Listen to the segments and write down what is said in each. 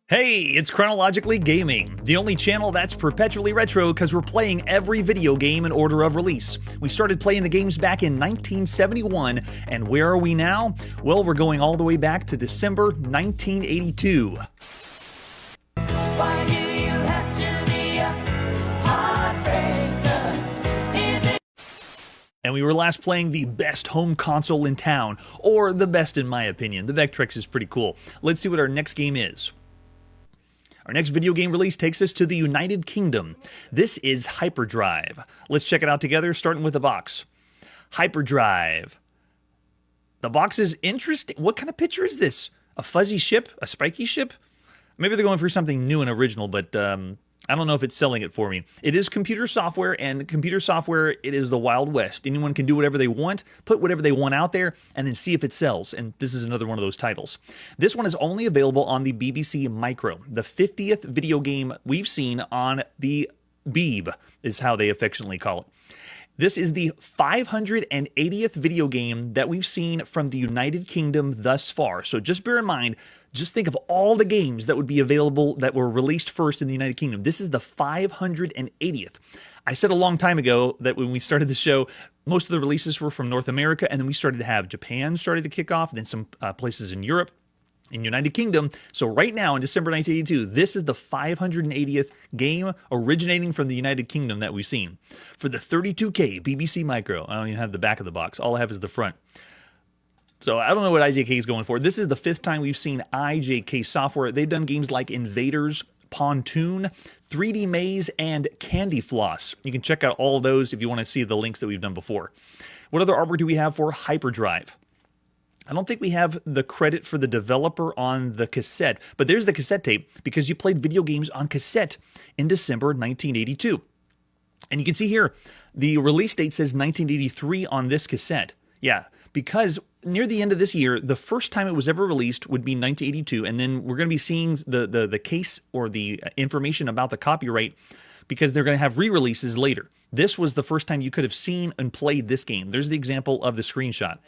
Hey, it's Chronologically Gaming, the only channel that's perpetually retro because we're playing every video game in order of release. We started playing the games back in 1971, and where are we now? Well, we're going all the way back to December 1982. Why do you have to be a heartbreaker? And we were last playing the best home console in town, or the best in my opinion. The Vectrex is pretty cool. Let's see what our next game is. Our next video game release takes us to the United Kingdom. This is Hyperdrive. Let's check it out together, starting with the box. Hyperdrive. The box is interesting. What kind of picture is this? A fuzzy ship? A spiky ship? Maybe they're going for something new and original, but I don't know if it's selling it for me. It is computer software, and computer software, it is the Wild West. Anyone can do whatever they want, put whatever they want out there, and then see if it sells. And this is another one of those titles. This one is only available on the BBC Micro, the 50th video game we've seen on the Beeb, is how they affectionately call it. This is the 580th video game that we've seen from the United Kingdom thus far. So just bear in mind, just think of all the games that would be available that were released first in the United Kingdom. This is the 580th. I said a long time ago that when we started the show, most of the releases were from North America, and then we started to have Japan started to kick off, then some places in Europe, in United Kingdom. So right now in December 1982, this is the 580th game originating from the United Kingdom that we've seen. For the 32K BBC Micro, I don't even have the back of the box. All I have is the front. So I don't know what IJK is going for. This is the 5th time we've seen IJK software. They've done games like Invaders, Pontoon, 3D Maze, and Candy Floss. You can check out all of those if you want to see the links that we've done before. What other artwork do we have for Hyperdrive? I don't think we have the credit for the developer on the cassette, but there's the cassette tape because you played video games on cassette in December 1982. And you can see here, the release date says 1983 on this cassette. Yeah, because near the end of this year, the first time it was ever released would be 1982, and then we're going to be seeing the case or the information about the copyright because they're going to have re-releases later. This was the first time you could have seen and played this game. There's the example of the screenshot.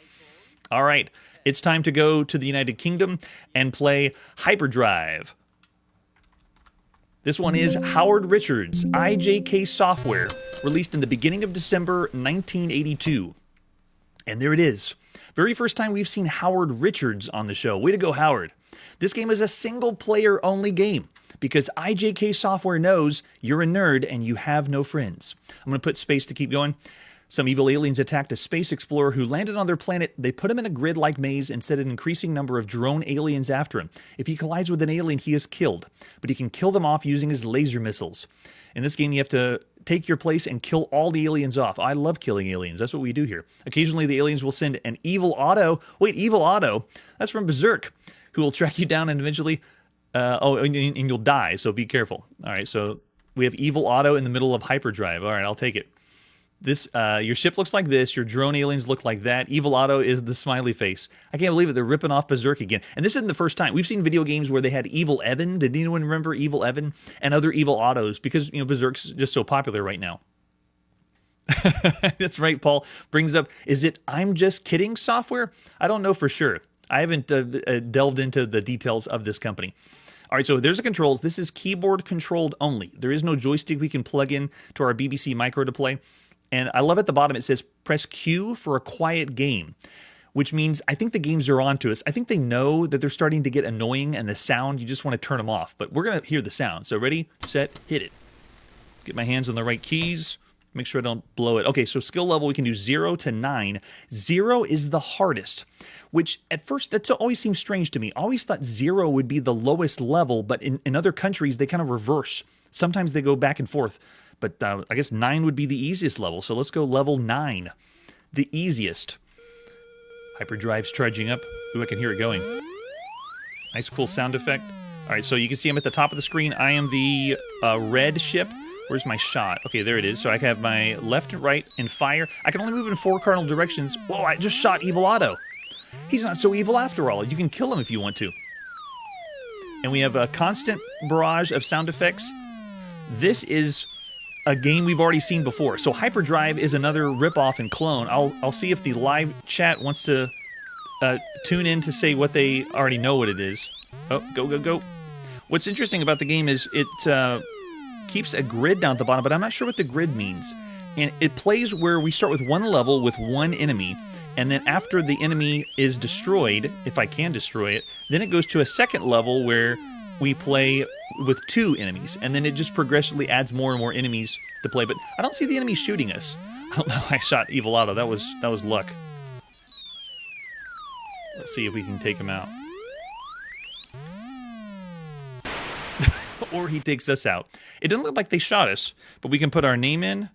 All right, it's time to go to the United Kingdom and play Hyperdrive. This one is Howard Richards, IJK Software, released in the beginning of December 1982. And there it is. Very first time we've seen Howard Richards on the show. Way to go, Howard. This game is a single-player only game because IJK Software knows you're a nerd and you have no friends. I'm going to put space to keep going. Some evil aliens attacked a space explorer who landed on their planet. They put him in a grid-like maze and set an increasing number of drone aliens after him. If he collides with an alien, he is killed. But he can kill them off using his laser missiles. In this game, you have to take your place and kill all the aliens off. I love killing aliens. That's what we do here. Occasionally, the aliens will send an evil Otto. Wait, evil Otto? That's from Berserk, who will track you down and eventually... and you'll die, so be careful. All right, so we have evil Otto in the middle of Hyperdrive. All right, I'll take it. This, your ship looks like this, your drone aliens look like that, Evil Otto is the smiley face. I can't believe it, they're ripping off Berserk again. And this isn't the first time. We've seen video games where they had Evil Evan. Did anyone remember Evil Evan? And other Evil Ottos, because, you know, Berserk's just so popular right now. That's right, Paul brings up, is it I'm Just Kidding software? I don't know for sure. I haven't delved into the details of this company. All right, so there's the controls. This is keyboard controlled only. There is no joystick we can plug in to our BBC Micro to play. And I love at the bottom it says, press Q for a quiet game, which means I think the games are on to us. I think they know that they're starting to get annoying and the sound, you just want to turn them off. But we're going to hear the sound. So ready, set, hit it. Get my hands on the right keys. Make sure I don't blow it. Okay, so skill level, we can do 0 to 9. 0 is the hardest, which at first, that always seems strange to me. I always thought 0 would be the lowest level, but in other countries, they kind of reverse. Sometimes they go back and forth. But I guess 9 would be the easiest level. So let's go level 9. The easiest. Hyperdrive's charging up. Ooh, I can hear it going. Nice, cool sound effect. All right, so you can see I'm at the top of the screen. I am the red ship. Where's my shot? Okay, there it is. So I have my left, right, and fire. I can only move in 4 cardinal directions. Whoa, I just shot Evil Otto. He's not so evil after all. You can kill him if you want to. And we have a constant barrage of sound effects. This is a game we've already seen before. So Hyperdrive is another ripoff and clone. I'll see if the live chat wants to tune in to say what they already know what it is. Oh, go, go, go. What's interesting about the game is it keeps a grid down at the bottom, but I'm not sure what the grid means. And it plays where we start with one level with one enemy, and then after the enemy is destroyed, if I can destroy it, then it goes to a second level where we play with two enemies, and then it just progressively adds more and more enemies to play. But I don't see the enemy shooting us. I don't know. I shot Evil Otto. That was luck. Let's see if we can take him out. Or he takes us out. It doesn't look like they shot us, but we can put our name in.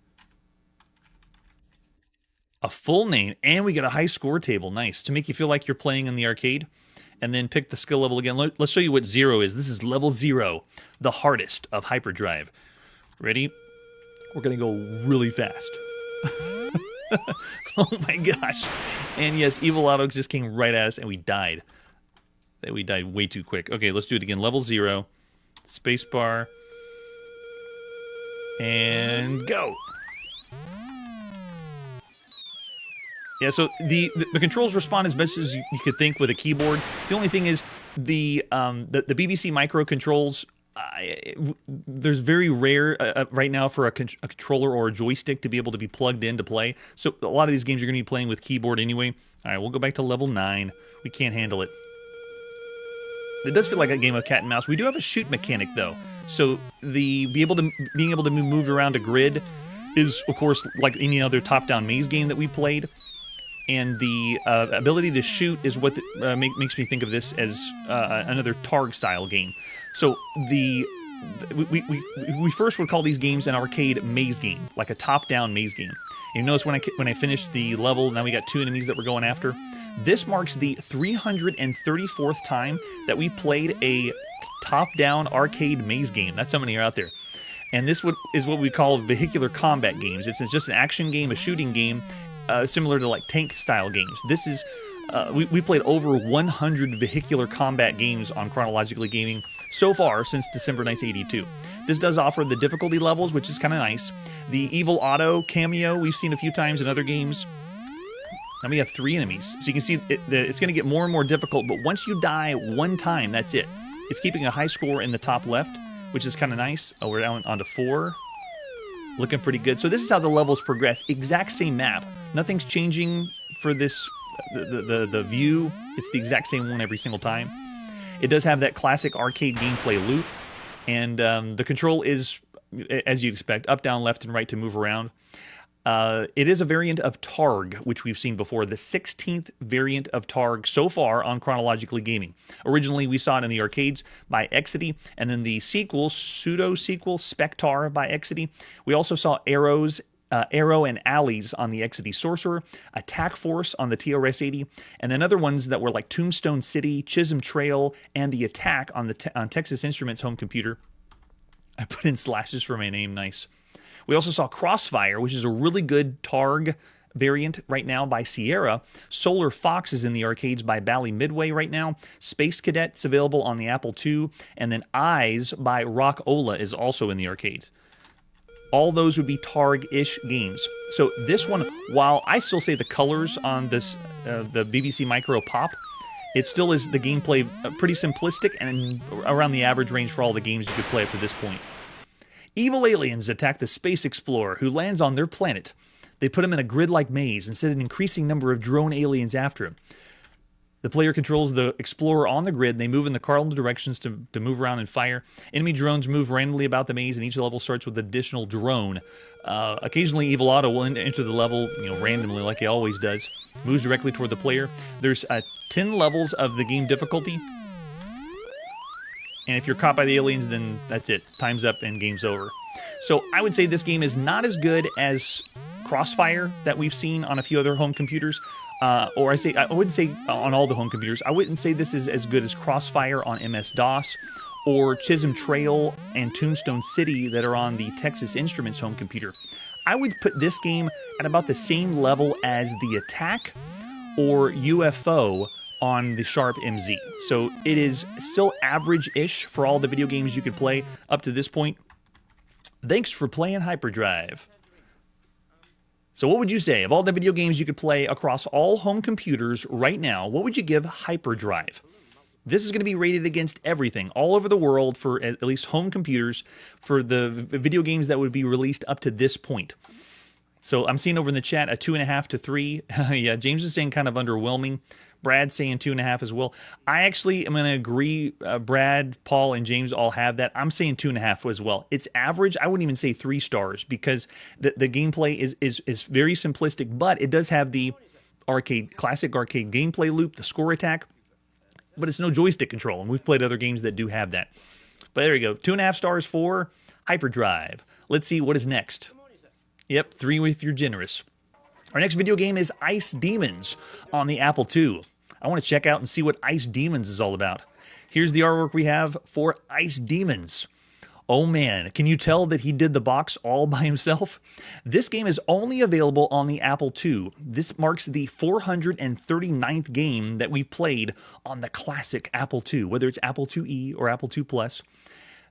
A full name, and we get a high score table. Nice. To make you feel like you're playing in the arcade. And then pick the skill level again. Let's show you what 0 is. This is level 0, the hardest of Hyperdrive. Ready? We're going to go really fast. Oh my gosh. And yes, Evil Otto just came right at us, and we died. We died way too quick. Okay, let's do it again. Level 0. Spacebar. And go. Yeah, so the controls respond as best as you could think with a keyboard. The only thing is the BBC Micro controls. There's very rare right now for a controller or a joystick to be able to be plugged in to play. So a lot of these games you're going to be playing with keyboard anyway. All right, we'll go back to level 9. We can't handle it. It does feel like a game of cat and mouse. We do have a shoot mechanic though, so being able to move around a grid is, of course, like any other top-down maze game that we played. And the ability to shoot is what makes me think of this as another Targ-style game. So we first would call these games an arcade maze game, like a top-down maze game. And you notice when I finished the level, now we got 2 enemies that we're going after. This marks the 334th time that we played a top-down arcade maze game. That's how many are out there. And this is what we call vehicular combat games. It's just an action game, a shooting game, similar to like tank-style games. This is we played over 100 vehicular combat games on Chronologically Gaming so far since December 1982. This does offer the difficulty levels, which is kind of nice. The Evil Otto cameo we've seen a few times in other games. Now we have 3 enemies, so you can see it's going to get more and more difficult, but once you die one time, that's it. It's keeping a high score in the top left, which is kind of nice. Oh, we're down onto 4. Looking pretty good. So this is how the levels progress. Exact same map. Nothing's changing for this, the view. It's the exact same one every single time. It does have that classic arcade gameplay loop, and the control is, as you'd expect, up, down, left, and right to move around. It is a variant of Targ, which we've seen before, the 16th variant of Targ so far on Chronologically Gaming. Originally, we saw it in the arcades by Exidy, and then the sequel, pseudo-sequel, Spectar by Exidy. We also saw Arrow and Alleys on the Exidy Sorcerer, Attack Force on the TRS-80, and then other ones that were like Tombstone City, Chisholm Trail, and the Attack on Texas Instruments home computer. I put in slashes for my name, nice. We also saw Crossfire, which is a really good Targ variant right now by Sierra. Solar Fox is in the arcades by Bally Midway right now. Space Cadet's available on the Apple II. And then Eyes by Rock Ola is also in the arcades. All those would be Targ-ish games. So this one, while I still say the colors on this, the BBC Micro pop, it still is the gameplay pretty simplistic and around the average range for all the games you could play up to this point. Evil aliens attack the space explorer who lands on their planet. They put him in a grid-like maze and send an increasing number of drone aliens after him. The player controls the explorer on the grid, and they move in the cardinal directions to move around and fire. Enemy drones move randomly about the maze, and each level starts with an additional drone. Occasionally, Evil Otto will enter the level, randomly like he always does. Moves directly toward the player. There's 10 levels of the game difficulty. And if you're caught by the aliens, then that's it. Time's up and game's over. So I would say this game is not as good as Crossfire that we've seen on a few other home computers. I wouldn't say on all the home computers. I wouldn't say this is as good as Crossfire on MS-DOS or Chisholm Trail and Tombstone City that are on the Texas Instruments home computer. I would put this game at about the same level as The Attack or UFO on the Sharp MZ. So it is still average-ish for all the video games you could play up to this point. Thanks for playing Hyperdrive. So what would you say? Of all the video games you could play across all home computers right now, what would you give Hyperdrive? This is going to be rated against everything all over the world for at least home computers for the video games that would be released up to this point. So I'm seeing over in the chat a 2.5 to 3. Yeah, James is saying kind of underwhelming. Brad's saying 2.5 as well. I actually am going to agree. Brad, Paul, and James all have that. I'm saying 2.5 as well. It's average. I wouldn't even say 3 stars because the gameplay is very simplistic, but it does have the classic arcade gameplay loop, the score attack, but it's no joystick control, and we've played other games that do have that. But there you go. 2.5 stars for Hyperdrive. Let's see what is next. Yep, 3 if you're generous. Our next video game is Ice Demons on the Apple II. I want to check out and see what Ice Demons is all about. Here's the artwork we have for Ice Demons. Oh man, can you tell that he did the box all by himself? This game is only available on the Apple II. This marks the 439th game that we've played on the classic Apple II, whether it's Apple IIe or Apple II Plus.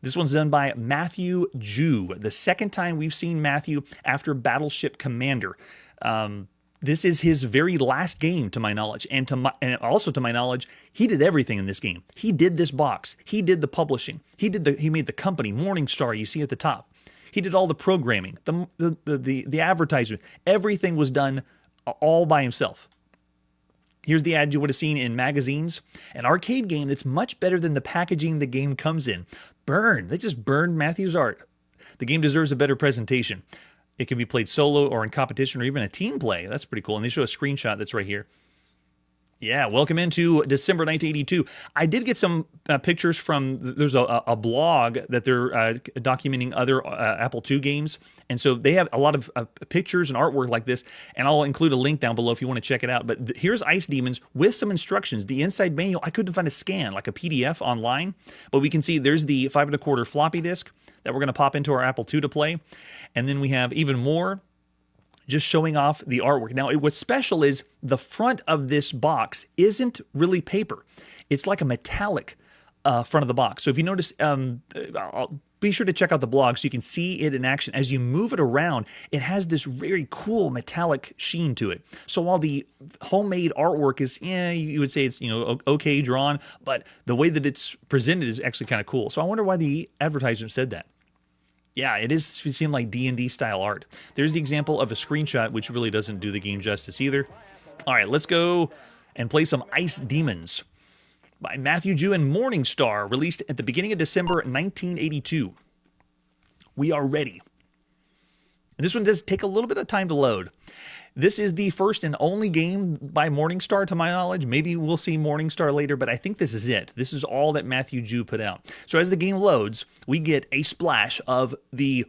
This one's done by Matthew Jew, the second time we've seen Matthew after Battleship Commander. This is his very last game, to my knowledge, and also to my knowledge, he did everything in this game. He did this box. He did the publishing. He made the company Morningstar. You see at the top. He did all the programming, the advertisement. Everything was done all by himself. Here's the ad you would have seen in magazines. An arcade game that's much better than the packaging the game comes in. Burn. They just burned Matthew's art. The game deserves a better presentation. It can be played solo or in competition or even a team play. That's pretty cool. And they show a screenshot that's right here. Yeah, welcome into December 1982. I did get some pictures from, there's a blog that they're documenting other Apple II games. And so they have a lot of pictures and artwork like this. And I'll include a link down below if you want to check it out. But here's Ice Demons with some instructions. The inside manual, I couldn't find a scan, like a PDF online. But we can see there's the 5 1/4 floppy disk that we're going to pop into our Apple II to play. And then we have even more just showing off the artwork. Now, what's special is the front of this box isn't really paper. It's like a metallic front of the box. So if you notice, be sure to check out the blog so you can see it in action. As you move it around, it has this very cool metallic sheen to it. So while the homemade artwork is, you would say it's, okay drawn, but the way that it's presented is actually kind of cool. So I wonder why the advertisement said that. Yeah, it seemed like D&D style art. There's the example of a screenshot, which really doesn't do the game justice either. All right, let's go and play some Ice Demons by Matthew Jew and Morningstar, released at the beginning of December 1982. We are ready. And this one does take a little bit of time to load. This is the first and only game by Morningstar, to my knowledge. Maybe we'll see Morningstar later, but I think this is it. This is all that Matthew Jew put out. So as the game loads, we get a splash of the,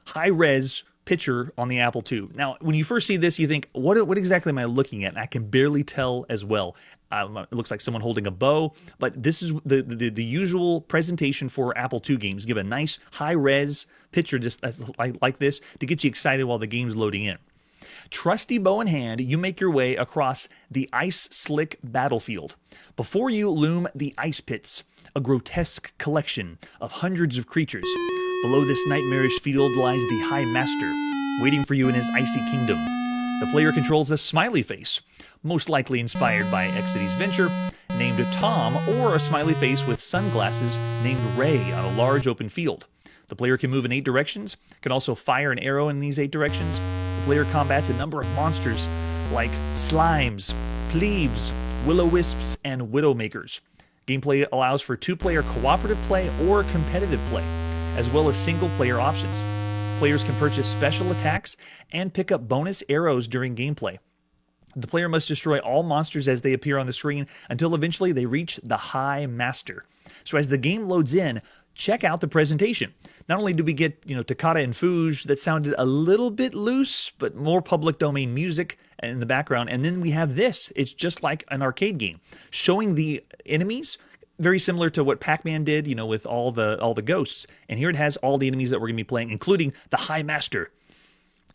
high-res picture on the Apple II. Now, when you first see this, you think, what exactly am I looking at? And I can barely tell as well. It looks like someone holding a bow, but this is the usual presentation for Apple II games. Give a nice high-res picture just like this to get you excited while the game's loading in. Trusty bow in hand, you make your way across the ice-slick battlefield. Before you loom the ice pits, a grotesque collection of hundreds of creatures. Below this nightmarish field lies the High Master, waiting for you in his icy kingdom. The player controls a smiley face, most likely inspired by Exidy's Venture, named Tom, or a smiley face with sunglasses named Ray on a large open field. The player can move in 8 directions, can also fire an arrow in these 8 directions. The player combats a number of monsters like slimes, plebes, will-o-wisps, and widowmakers. Gameplay allows for 2-player cooperative play or competitive play, as well as single-player options. Players can purchase special attacks and pick up bonus arrows during gameplay. The player must destroy all monsters as they appear on the screen until eventually they reach the High Master. So as the game loads in, check out the presentation. Not only do we get, Toccata and Fuge that sounded a little bit loose, but more public domain music in the background. And then we have this. It's just like an arcade game, showing the enemies, very similar to what Pac-Man did, with all the ghosts. And here it has all the enemies that we're going to be playing, including the High Master.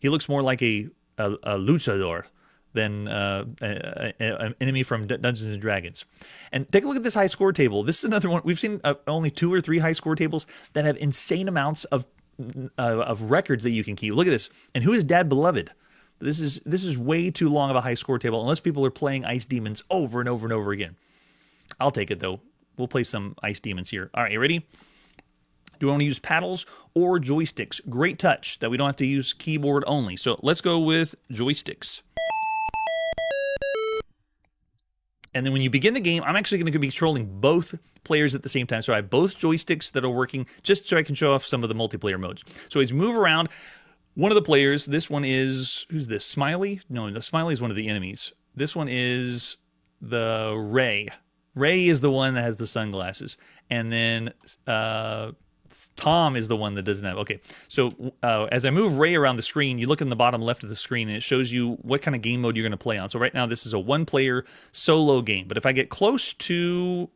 He looks more like a luchador than an enemy from Dungeons and Dragons. And take a look at this high score table. This is another one. We've seen only 2 or 3 high score tables that have insane amounts of records that you can keep. Look at this. And who is Dad Beloved? This is way too long of a high score table unless people are playing Ice Demons over and over and over again. I'll take it, though. We'll play some Ice Demons here. All right, you ready? Do we want to use paddles or joysticks? Great touch that we don't have to use keyboard only. So let's go with joysticks. And then when you begin the game, I'm actually going to be controlling both players at the same time. So I have both joysticks that are working just so I can show off some of the multiplayer modes. So as we move around, one of the players, this one is, who's this, Smiley? No, Smiley is one of the enemies. This one is the Ray. Ray is the one that has the sunglasses. And then Tom is the one that doesn't have. Okay, so as I move Ray around the screen, you look in the bottom left of the screen, and it shows you what kind of game mode you're going to play on. So right now, this is a one-player solo game. But if I get close to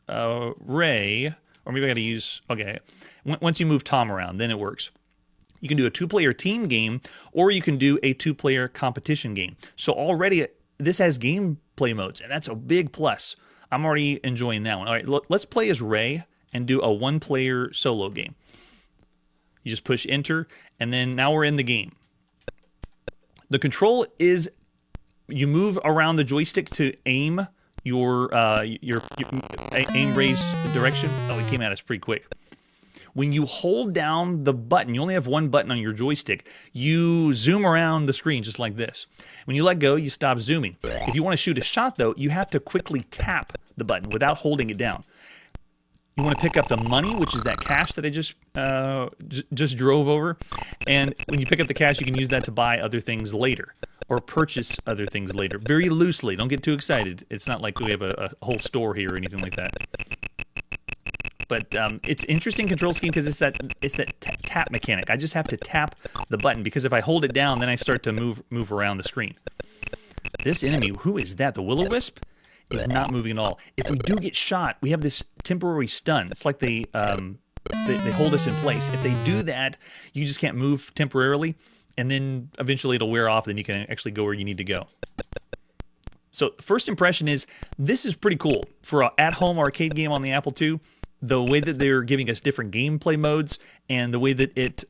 Ray, or maybe I got to use, okay, once you move Tom around, then it works. You can do a two-player team game, or you can do a two-player competition game. So already, this has gameplay modes, and that's a big plus. I'm already enjoying that one. All right, let's play as Ray and do a one-player solo game. You just push enter, and then now we're in the game. The control is you move around the joystick to aim your aim Ray's direction. Oh, it came at us pretty quick. When you hold down the button, you only have one button on your joystick, you zoom around the screen just like this. When you let go, you stop zooming. If you want to shoot a shot, though, you have to quickly tap the button without holding it down. You want to pick up the money, which is that cash that I just drove over. And when you pick up the cash, you can use that to buy other things later or purchase other things later. Very loosely. Don't get too excited. It's not like we have a whole store here or anything like that. But it's interesting control scheme because it's that tap mechanic. I just have to tap the button because if I hold it down, then I start to move around the screen. This enemy, who is that? The Will-O-Wisp? Is not moving at all. If we do get shot, we have this temporary stun. It's like they hold us in place. If they do that, you just can't move temporarily, and then eventually it'll wear off, then you can actually go where you need to go. So first impression is, this is pretty cool. For an at-home arcade game on the Apple II, the way that they're giving us different gameplay modes, and the way that it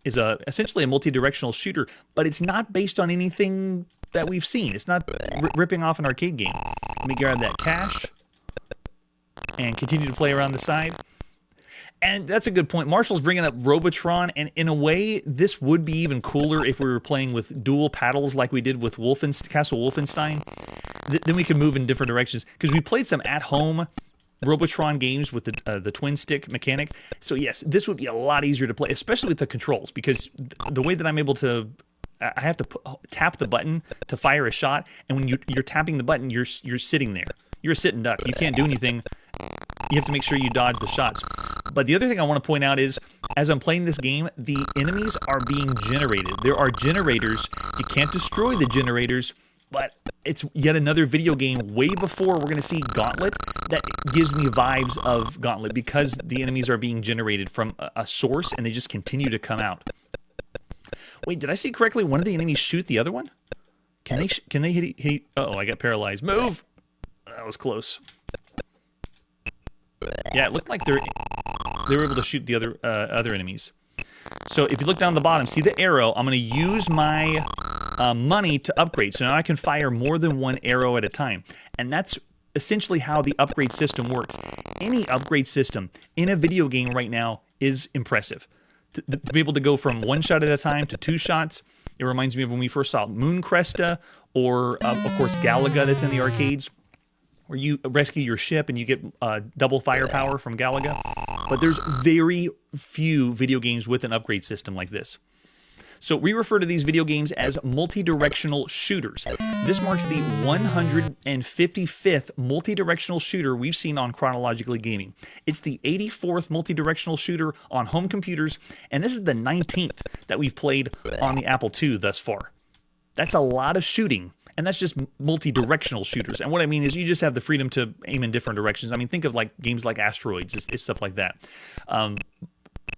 is essentially a multi-directional shooter, but it's not based on anything that we've seen. It's not ripping off an arcade game. Let me grab that cash and continue to play around the side. And that's a good point. Marshall's bringing up Robotron, and in a way, this would be even cooler if we were playing with dual paddles like we did with Castle Wolfenstein. Then we could move in different directions, because we played some at-home Robotron games with the twin stick mechanic. So yes, this would be a lot easier to play, especially with the controls, because the way that I'm able to, I have to tap the button to fire a shot, and when you're tapping the button, you're sitting there. You're a sitting duck. You can't do anything. You have to make sure you dodge the shots. But the other thing I want to point out is, as I'm playing this game, the enemies are being generated. There are generators. You can't destroy the generators, but it's yet another video game way before we're going to see Gauntlet that gives me vibes of Gauntlet, because the enemies are being generated from a source, and they just continue to come out. Wait, did I see correctly? One of the enemies shoot the other one? Can they hit? Uh-oh, I got paralyzed. Move! That was close. Yeah, it looked like they were able to shoot the other enemies. So if you look down the bottom, see the arrow? I'm going to use my money to upgrade. So now I can fire more than one arrow at a time. And that's essentially how the upgrade system works. Any upgrade system in a video game right now is impressive. To be able to go from one shot at a time to two shots, it reminds me of when we first saw Moon Cresta, or of course Galaga that's in the arcades, where you rescue your ship and you get double firepower from Galaga. But there's very few video games with an upgrade system like this. So we refer to these video games as multi-directional shooters. This marks the 155th multi-directional shooter we've seen on Chronologically Gaming. It's the 84th multi-directional shooter on home computers, and this is the 19th that we've played on the Apple II thus far. That's a lot of shooting, and that's just multi-directional shooters. And what I mean is you just have the freedom to aim in different directions. I mean, think of like games like Asteroids, it's stuff like that.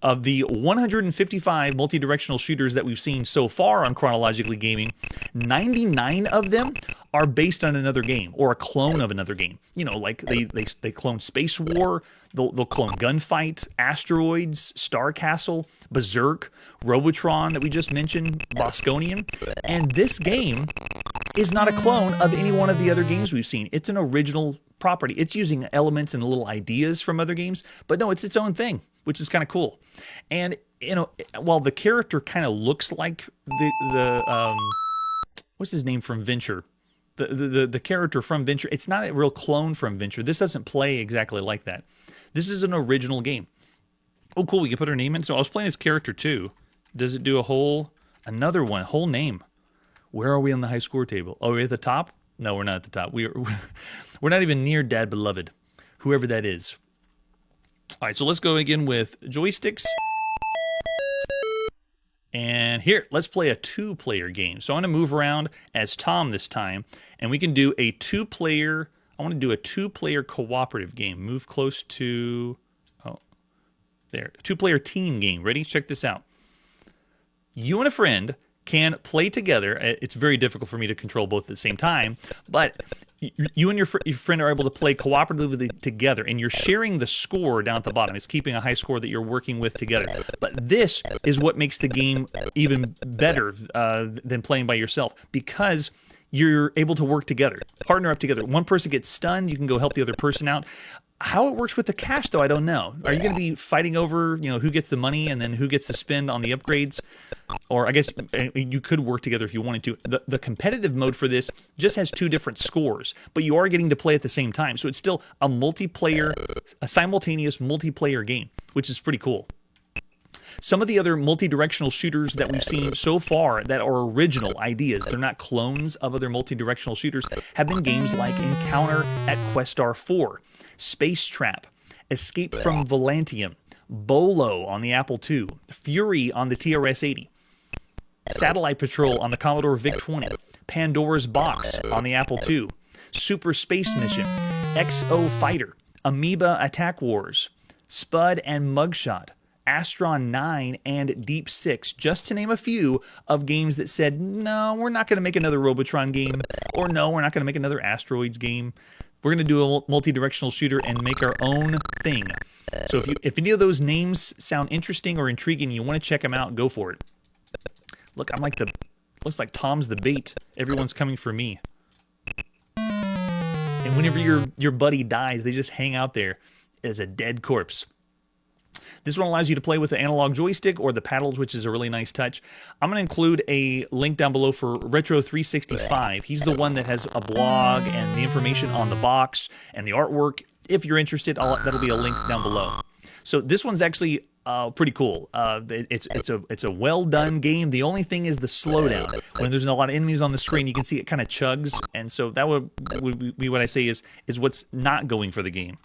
Of the 155 multi-directional shooters that we've seen so far on Chronologically Gaming, 99 of them are based on another game or a clone of another game. You know, like they clone Space War, they'll clone Gunfight, Asteroids, Star Castle, Berserk, Robotron that we just mentioned, Bosconian. And this game is not a clone of any one of the other games we've seen. It's an original property. It's using elements and little ideas from other games, but no, it's its own thing, which is kind of cool. And you know, while the character kind of looks like the what's his name from Venture, the character from Venture, it's not a real clone from Venture. This doesn't play exactly like that. This is an original game. Oh, cool. We can put her name in. So I was playing this character too. Does it do another one, whole name? Where are we on the high score table? Oh, we're at the top? No, we're not at the top. We're not even near Dad Beloved, whoever that is. All right, so let's go again with joysticks. And here, let's play a two-player game. So I'm going to move around as Tom this time, and we can do a two-player. I want to do a two-player cooperative game. Move close to, oh, there. Two-player team game. Ready? Check this out. You and a friend can play together. It's very difficult for me to control both at the same time, but you and your friend are able to play cooperatively together, and you're sharing the score down at the bottom. It's keeping a high score that you're working with together. But this is what makes the game even better than playing by yourself, because you're able to work together, partner up together. One person gets stunned, you can go help the other person out. How it works with the cash, though, I don't know. Are you going to be fighting over, you know, who gets the money and then who gets to spend on the upgrades? Or I guess you could work together if you wanted to. The competitive mode for this just has two different scores, but you are getting to play at the same time. So it's still a simultaneous multiplayer game, which is pretty cool. Some of the other multi-directional shooters that we've seen so far that are original ideas, they're not clones of other multi-directional shooters, have been games like Encounter at Questar 4, Space Trap, Escape from Volantium, Bolo on the Apple II, Fury on the TRS-80, Satellite Patrol on the Commodore VIC-20, Pandora's Box on the Apple II, Super Space Mission, XO Fighter, Amoeba Attack Wars, Spud and Mugshot, Astron 9, and Deep 6, just to name a few of games that said, no, we're not going to make another Robotron game, or no, we're not going to make another Asteroids game. We're going to do a multi-directional shooter and make our own thing. So if any of those names sound interesting or intriguing, you want to check them out, go for it. Look, looks like Tom's the bait. Everyone's coming for me. And whenever your buddy dies, they just hang out there as a dead corpse. This one allows you to play with the analog joystick or the paddles, which is a really nice touch. I'm going to include a link down below for Retro365. He's the one that has a blog and the information on the box and the artwork. If you're interested, that'll be a link down below. So this one's actually pretty cool. It's a well-done game. The only thing is the slowdown. When there's a lot of enemies on the screen, you can see it kind of chugs, and so that would be what I say is what's not going for the game.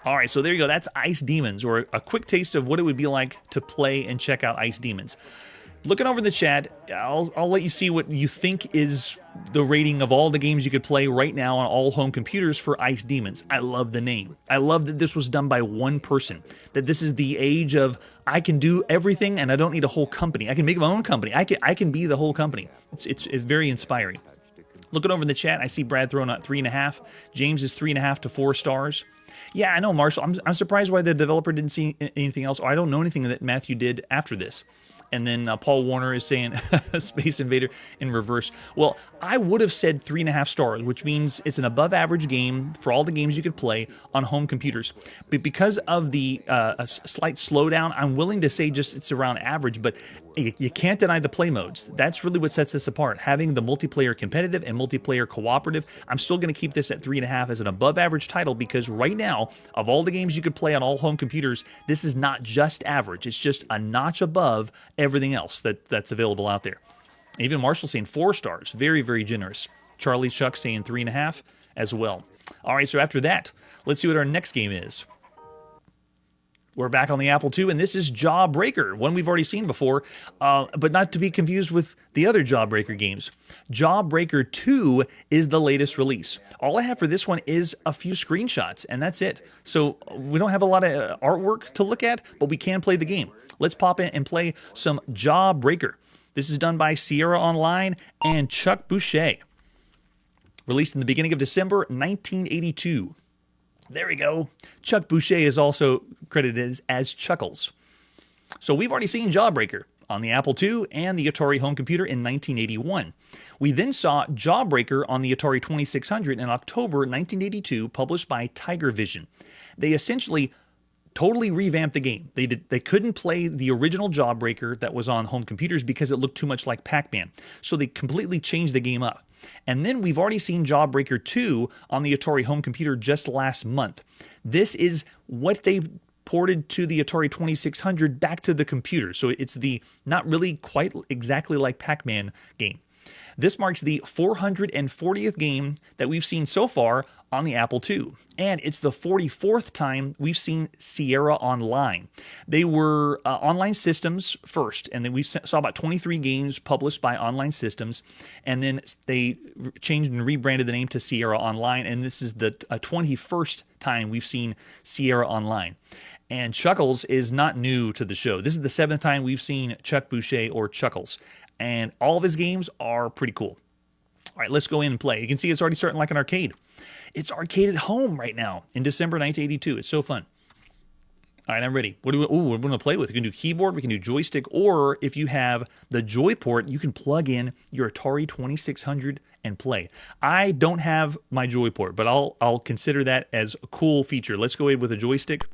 All right, so there you go. That's Ice Demons, or a quick taste of what it would be like to play and check out Ice Demons. Looking over in the chat, I'll let you see what you think is the rating of all the games you could play right now on all home computers for Ice Demons. I love the name. I love that this was done by one person, that this is the age of I can do everything and I don't need a whole company. I can make my own company. I can be the whole company. It's very inspiring. Looking over in the chat, I see Brad throwing out 3.5. James is 3.5 to 4 stars. Yeah, I know, Marshall. I'm surprised why the developer didn't see anything else. Or I don't know anything that Matthew did after this. And then Paul Warner is saying Space Invader in reverse. Well, I would have said 3.5 stars, which means it's an above average game for all the games you could play on home computers. But because of the a slight slowdown, I'm willing to say just it's around average, but you can't deny the play modes. That's really what sets this apart. Having the multiplayer competitive and multiplayer cooperative, I'm still going to keep this at 3.5 as an above average title, because right now, of all the games you could play on all home computers, this is not just average. It's just a notch above everything else that's available out there. Even Marshall saying 4 stars. Very, very generous. Charlie Chuck saying 3.5 as well. All right, so after that, let's see what our next game is. We're back on the Apple II, and this is Jawbreaker, one we've already seen before, but not to be confused with the other Jawbreaker games. Jawbreaker II is the latest release. All I have for this one is a few screenshots, and that's it. So we don't have a lot of artwork to look at, but we can play the game. Let's pop in and play some Jawbreaker. This is done by Sierra Online and Chuck Boucher. Released in the beginning of December 1982. There we go. Chuck Boucher is also credited as Chuckles. So we've already seen Jawbreaker. on the Apple II and the Atari home computer in 1981. We then saw Jawbreaker on the Atari 2600 in October 1982, published by Tiger Vision. They essentially totally revamped the game. They couldn't play the original Jawbreaker that was on home computers because it looked too much like Pac-Man. So they completely changed the game up. And then we've already seen Jawbreaker II on the Atari home computer just last month. This is what they ported to the Atari 2600 back to the computer. So it's the not really quite exactly like Pac-Man game. This marks the 440th game that we've seen so far on the Apple II, and it's the 44th time we've seen Sierra Online. They were online systems first, and then we saw about 23 games published by online systems, and then they changed and rebranded the name to Sierra Online, and this is the 21st time we've seen Sierra Online. And Chuckles is not new to the show. This is the 7th time we've seen Chuck Boucher or Chuckles, and all of his games are pretty cool. All right, let's go in and play. You can see it's already starting like an arcade. It's arcade at home right now in December 1982. It's so fun. All right, I'm ready. What do we? We're going to play with. We can do keyboard, we can do joystick, or if you have the Joyport, you can plug in your Atari 2600 and play. I don't have my Joyport, but I'll consider that as a cool feature. Let's go in with a joystick,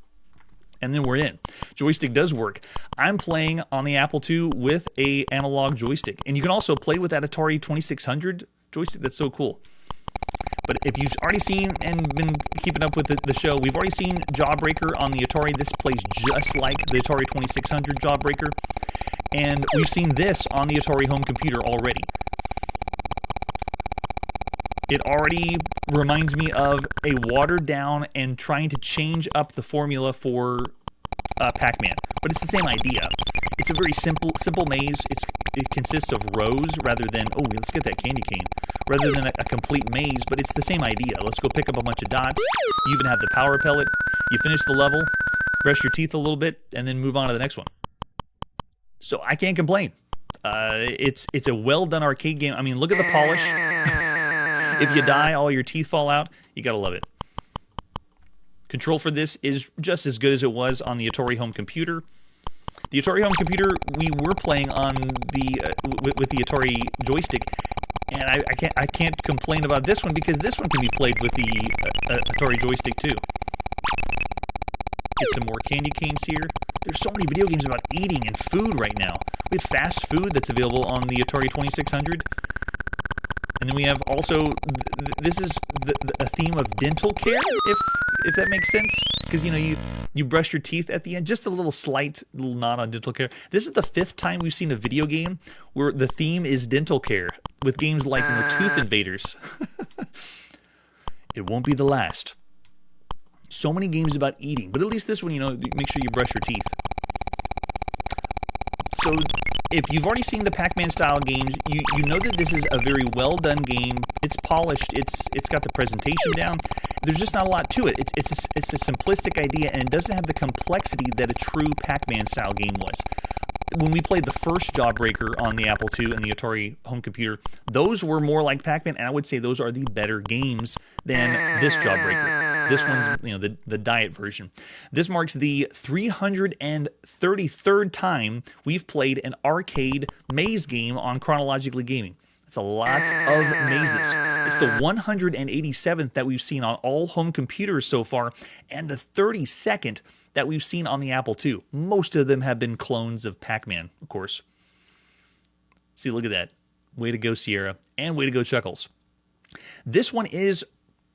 and then we're in. Joystick does work. I'm playing on the Apple II with a analog joystick, and you can also play with that Atari 2600 joystick. That's so cool. But if you've already seen and been keeping up with the show, we've already seen Jawbreaker on the Atari. This plays just like the Atari 2600 Jawbreaker. And we've seen this on the Atari home computer already. It already reminds me of a watered down and trying to change up the formula for Pac-Man. But it's the same idea. It's a very simple maze. It consists of rows rather than, oh, let's get that candy cane, rather than a complete maze, but it's the same idea. Let's go pick up a bunch of dots. You even have the power pellet. You finish the level, brush your teeth a little bit, and then move on to the next one. So I can't complain. It's a well-done arcade game. I mean, look at the polish. If you die, all your teeth fall out. You gotta love it. Control for this is just as good as it was on the Atari home computer. The Atari home computer, we were playing on the with the Atari joystick, and I can't complain about this one because this one can be played with the Atari joystick too. Get some more candy canes here. There's so many video games about eating and food right now. We have fast food that's available on the Atari 2600. And then we have also, this is a theme of dental care, if that makes sense. Because, you brush your teeth at the end. Just a little nod on dental care. This is the 5th time we've seen a video game where the theme is dental care, with games like Tooth Invaders. It won't be the last. So many games about eating, but at least this one, make sure you brush your teeth. So if you've already seen the Pac-Man style games, you know that this is a very well done game. It's polished. It's got the presentation down. There's just not a lot to it. It's a simplistic idea, and it doesn't have the complexity that a true Pac-Man style game was. When we played the first Jawbreaker on the Apple II and the Atari home computer, those were more like Pac-Man, and I would say those are the better games than this Jawbreaker. This one's, the diet version. This marks the 333rd time we've played an arcade maze game on Chronologically Gaming. It's a lot of mazes. It's the 187th that we've seen on all home computers so far, and the 32nd that we've seen on the Apple II. Most of them have been clones of Pac-Man, of course. See, look at that. Way to go, Sierra. And way to go, Chuckles. This one is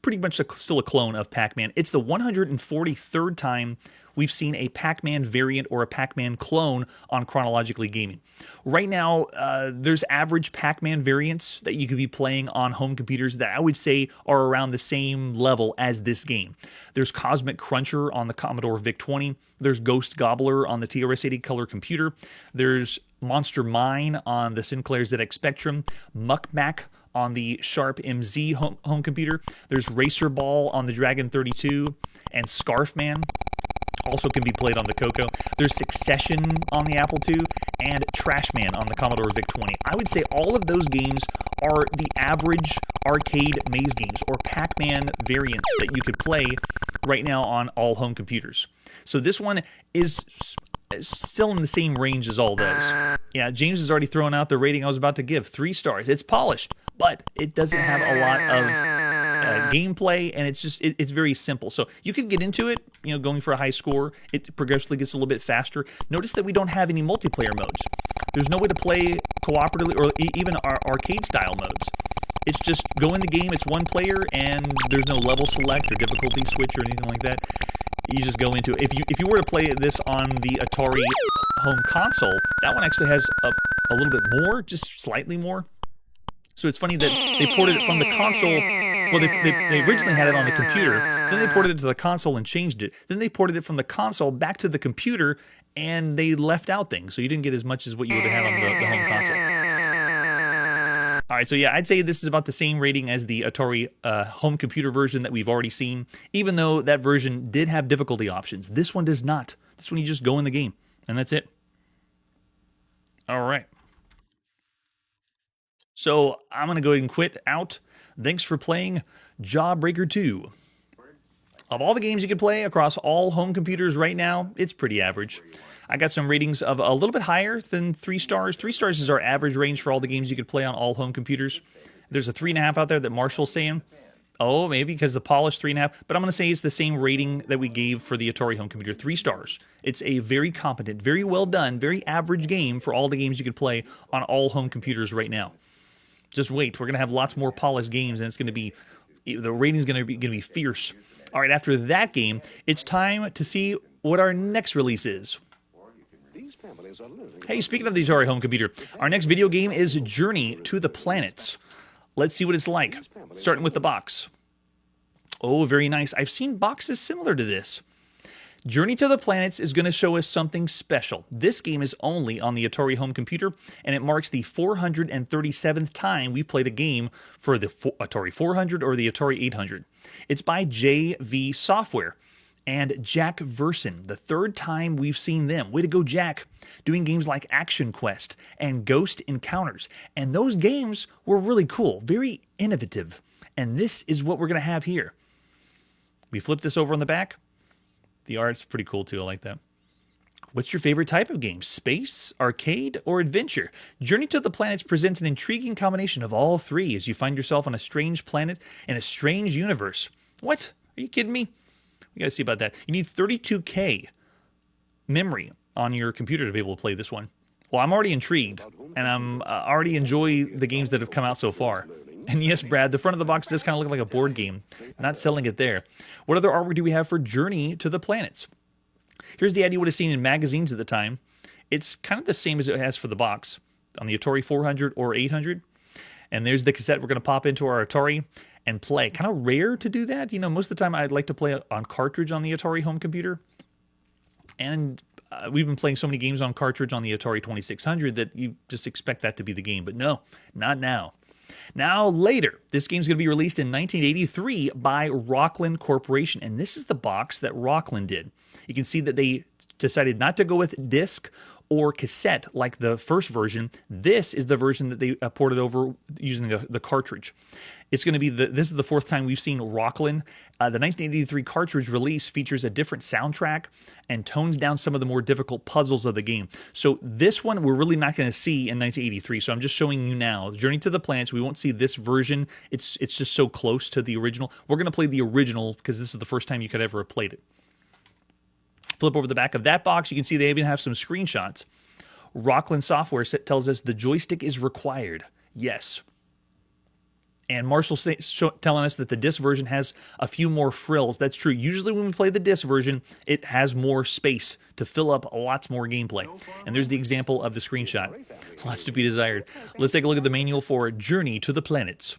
pretty much still a clone of Pac-Man. It's the 143rd time we've seen a Pac-Man variant or a Pac-Man clone on Chronologically Gaming. Right now, there's average Pac-Man variants that you could be playing on home computers that I would say are around the same level as this game. There's Cosmic Cruncher on the Commodore VIC-20. There's Ghost Gobbler on the TRS-80 color computer. There's Monster Mine on the Sinclair ZX Spectrum. Muck Mac on the Sharp MZ home computer. There's Racer Ball on the Dragon 32. And Scarfman also can be played on the Coco. There's Succession on the Apple II and Trashman on the Commodore VIC-20. I would say all of those games are the average arcade maze games or Pac-Man variants that you could play right now on all home computers. So this one is still in the same range as all those. Yeah, James has already thrown out the rating I was about to give, 3 stars. It's polished, but it doesn't have a lot of gameplay, and it's very simple. So you could get into it, going for a high score. It progressively gets a little bit faster. Notice that we don't have any multiplayer modes. There's no way to play cooperatively or even our arcade style modes. It's just go in the game, it's one player, and there's no level select or difficulty switch or anything like that. You just go into it. If you were to play this on the Atari home console, that one actually has a little bit more, just slightly more. So it's funny that they ported it from the console. Well, they originally had it on the computer, then they ported it to the console and changed it. Then they ported it from the console back to the computer, and they left out things. So you didn't get as much as what you would have had on the home console. All right, so yeah, I'd say this is about the same rating as the Atari home computer version that we've already seen, even though that version did have difficulty options. This one does not. This one you just go in the game, and that's it. All right. So I'm going to go ahead and quit out. Thanks for playing Jawbreaker II. Of all the games you can play across all home computers right now, it's pretty average. I got some ratings of a little bit higher than 3 stars. 3 stars is our average range for all the games you could play on all home computers. There's a 3.5 out there that Marshall's saying. Oh, maybe because the polished 3.5. But I'm going to say it's the same rating that we gave for the Atari home computer, 3 stars. It's a very competent, very well done, very average game for all the games you could play on all home computers right now. Just wait. We're going to have lots more polished games, and it's going to be, the rating's going to be fierce. All right, after that game, it's time to see what our next release is. Hey, speaking of the Atari home computer, our next video game is Journey to the Planets. Let's see what it's like, starting with the box. Oh, very nice. I've seen boxes similar to this. Journey to the Planets is going to show us something special. This game is only on the Atari home computer, and it marks the 437th time we played a game for the Atari 400 or the Atari 800. It's by JV Software and Jack Verson, the 3rd time we've seen them. Way to go, Jack, doing games like Action Quest and Ghost Encounters. And those games were really cool, very innovative. And this is what we're going to have here. We flip this over on the back. The art's pretty cool too, I like that. What's your favorite type of game? Space, arcade, or adventure? Journey to the Planets presents an intriguing combination of all 3 as you find yourself on a strange planet in a strange universe. What? Are you kidding me? We gotta see about that. You need 32K memory on your computer to be able to play this one. Well, I'm already intrigued, and I'm already enjoy the games that have come out so far. And yes, Brad, the front of the box does kind of look like a board game. Not selling it there. What other artwork do we have for Journey to the Planets? Here's the ad you would have seen in magazines at the time. It's kind of the same as it has for the box on the Atari 400 or 800. And there's the cassette we're going to pop into our Atari and play. Kind of rare to do that. Most of the time I'd like to play on cartridge on the Atari home computer. And we've been playing so many games on cartridge on the Atari 2600 that you just expect that to be the game. But no, not now. Now, later, this game's going to be released in 1983 by Rockland Corporation, and this is the box that Rockland did. You can see that they decided not to go with disc or cassette like the first version. This is the version that they ported over using the cartridge. It's going to be this is the 4th time we've seen Rockland. The 1983 cartridge release features a different soundtrack and tones down some of the more difficult puzzles of the game. So this one we're really not going to see in 1983. So I'm just showing you now. Journey to the Planets, we won't see this version. It's just so close to the original. We're going to play the original because this is the first time you could ever have played it. Flip over the back of that box. You can see they even have some screenshots. Rockland Software tells us the joystick is required. Yes. And Marshall's telling us that the disc version has a few more frills. That's true. Usually when we play the disc version, it has more space to fill up lots more gameplay. And there's the example of the screenshot. Lots to be desired. Let's take a look at the manual for Journey to the Planets.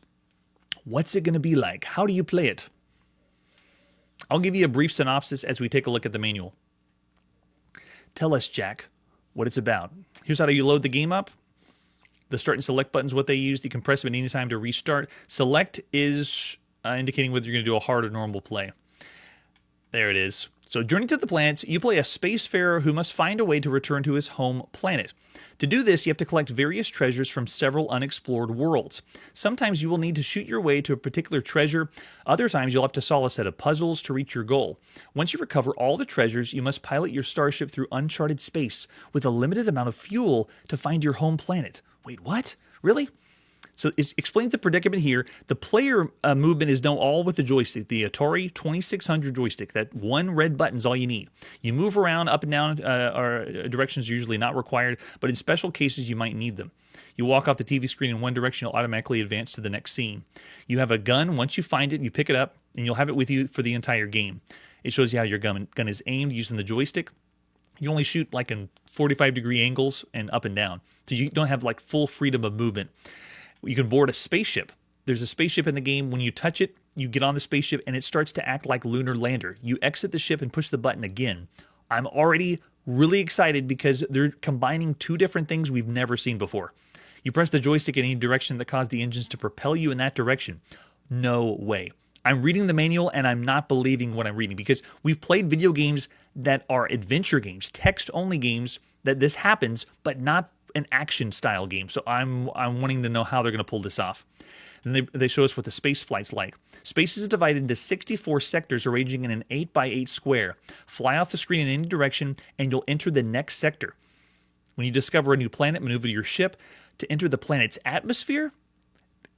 What's it going to be like? How do you play it? I'll give you a brief synopsis as we take a look at the manual. Tell us, Jack, what it's about. Here's how you load the game up. The start and select button is what they use. You can press them at any time to restart. Select is indicating whether you're going to do a hard or normal play. There it is. So, Journey to the Planets, you play a spacefarer who must find a way to return to his home planet. To do this, you have to collect various treasures from several unexplored worlds. Sometimes you will need to shoot your way to a particular treasure. Other times, you'll have to solve a set of puzzles to reach your goal. Once you recover all the treasures, you must pilot your starship through uncharted space with a limited amount of fuel to find your home planet. Wait, what? Really? So it explains the predicament here. The player movement is done all with the joystick, the Atari 2600 joystick. That one red button is all you need. You move around up and down, directions are usually not required, but in special cases you might need them. You walk off the TV screen in one direction, you'll automatically advance to the next scene. You have a gun. Once you find it, you pick it up, and you'll have it with you for the entire game. It shows you how your gun is aimed using the joystick. You only shoot like in 45-degree angles and up and down, so you don't have like full freedom of movement. You can board a spaceship. There's a spaceship in the game. When you touch it, you get on the spaceship and it starts to act like lunar lander. You exit the ship and push the button again. I'm already really excited because they're combining two different things we've never seen before. You press the joystick in any direction that causes the engines to propel you in that direction. No way. I'm reading the manual and I'm not believing what I'm reading because we've played video games that are adventure games, text-only games that this happens, but not an action style game. So I'm wanting to know how they're going to pull this off. And they show us what the space flight's like. Space is divided into 64 sectors arranging in an 8x8 square. Fly off the screen in any direction and you'll enter the next sector. When you discover a new planet, maneuver your ship to enter the planet's atmosphere.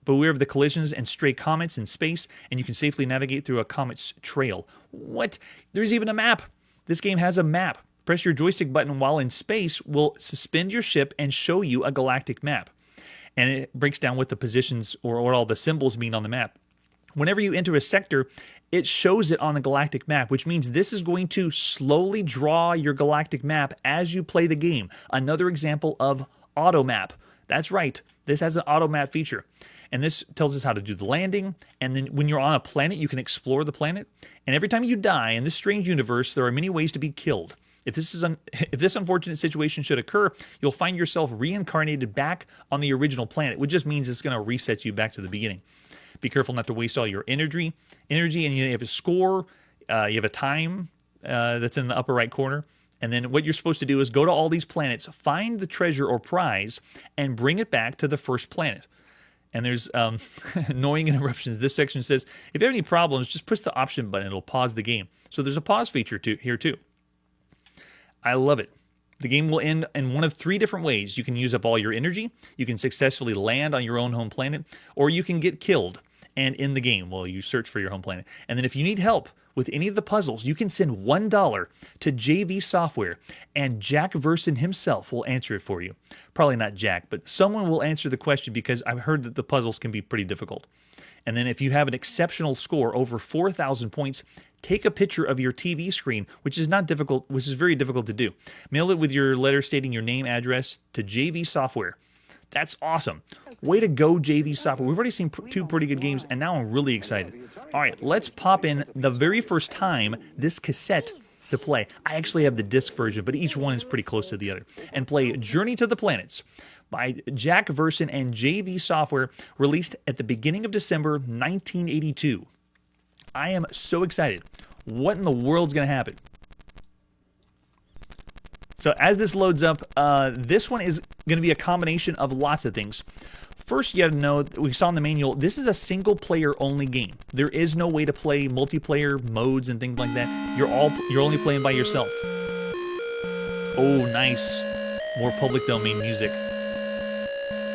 Beware of the collisions and stray comets in space, and you can safely navigate through a comet's trail. What? There's even a map. This game has a map. Press your joystick button while in space will suspend your ship and show you a galactic map. And it breaks down what the positions or what all the symbols mean on the map. Whenever you enter a sector, it shows it on the galactic map, which means this is going to slowly draw your galactic map as you play the game. Another example of auto map. That's right. This has an auto map feature. And this tells us how to do the landing. And then when you're on a planet, you can explore the planet. And every time you die in this strange universe, there are many ways to be killed. If this unfortunate situation should occur, you'll find yourself reincarnated back on the original planet, which just means it's going to reset you back to the beginning. Be careful not to waste all your energy, and you have a score, you have a time that's in the upper right corner. And then what you're supposed to do is go to all these planets, find the treasure or prize, and bring it back to the first planet. And there's annoying interruptions. This section says, if you have any problems, just push the option button. It'll pause the game. So there's a pause feature here too. I love it. The game will end in one of three different ways. You can use up all your energy, you can successfully land on your own home planet, or you can get killed and end the game while you search for your home planet. And then if you need help with any of the puzzles, you can send $1 to JV Software, and Jack Verson himself will answer it for you. Probably not Jack, but someone will answer the question because I've heard that the puzzles can be pretty difficult. And then if you have an exceptional score, over 4,000 points, take a picture of your TV screen, which is very difficult to do. Mail it with your letter stating your name, address to JV Software. That's awesome. Way to go, JV Software. We've already seen two pretty good games, and now I'm really excited. All right, let's pop in the very first time this cassette to play. I actually have the disc version, but each one is pretty close to the other. And play Journey to the Planets by Jack Verson and JV Software, released at the beginning of December 1982. I am so excited. What in the world's going to happen? So as this loads up, this one is going to be a combination of lots of things. First, you got to know, we saw in the manual, this is a single-player only game. There is no way to play multiplayer modes and things like that. You're only playing by yourself. Oh, nice. More public domain music.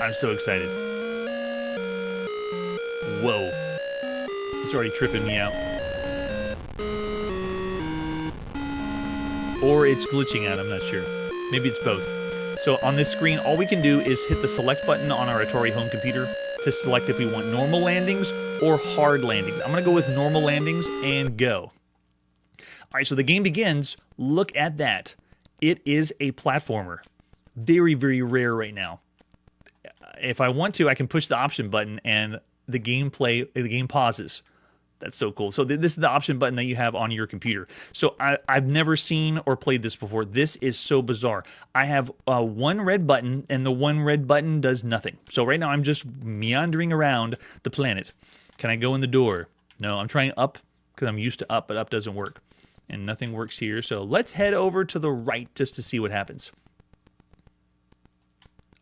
I'm so excited. Whoa. It's already tripping me out. Or it's glitching out, I'm not sure. Maybe it's both. So on this screen, all we can do is hit the select button on our Atari home computer to select if we want normal landings or hard landings. I'm going to go with normal landings and go. All right, so the game begins. Look at that. It is a platformer. Very, very rare right now. If I want to, I can push the option button and the game pauses. That's so cool. So this is the option button that you have on your computer. So I've never seen or played this before. This is so bizarre. I have one red button, and the one red button does nothing. So right now I'm just meandering around the planet. Can I go in the door? No, I'm trying up because I'm used to up, but up doesn't work. And nothing works here, so let's head over to the right just to see what happens.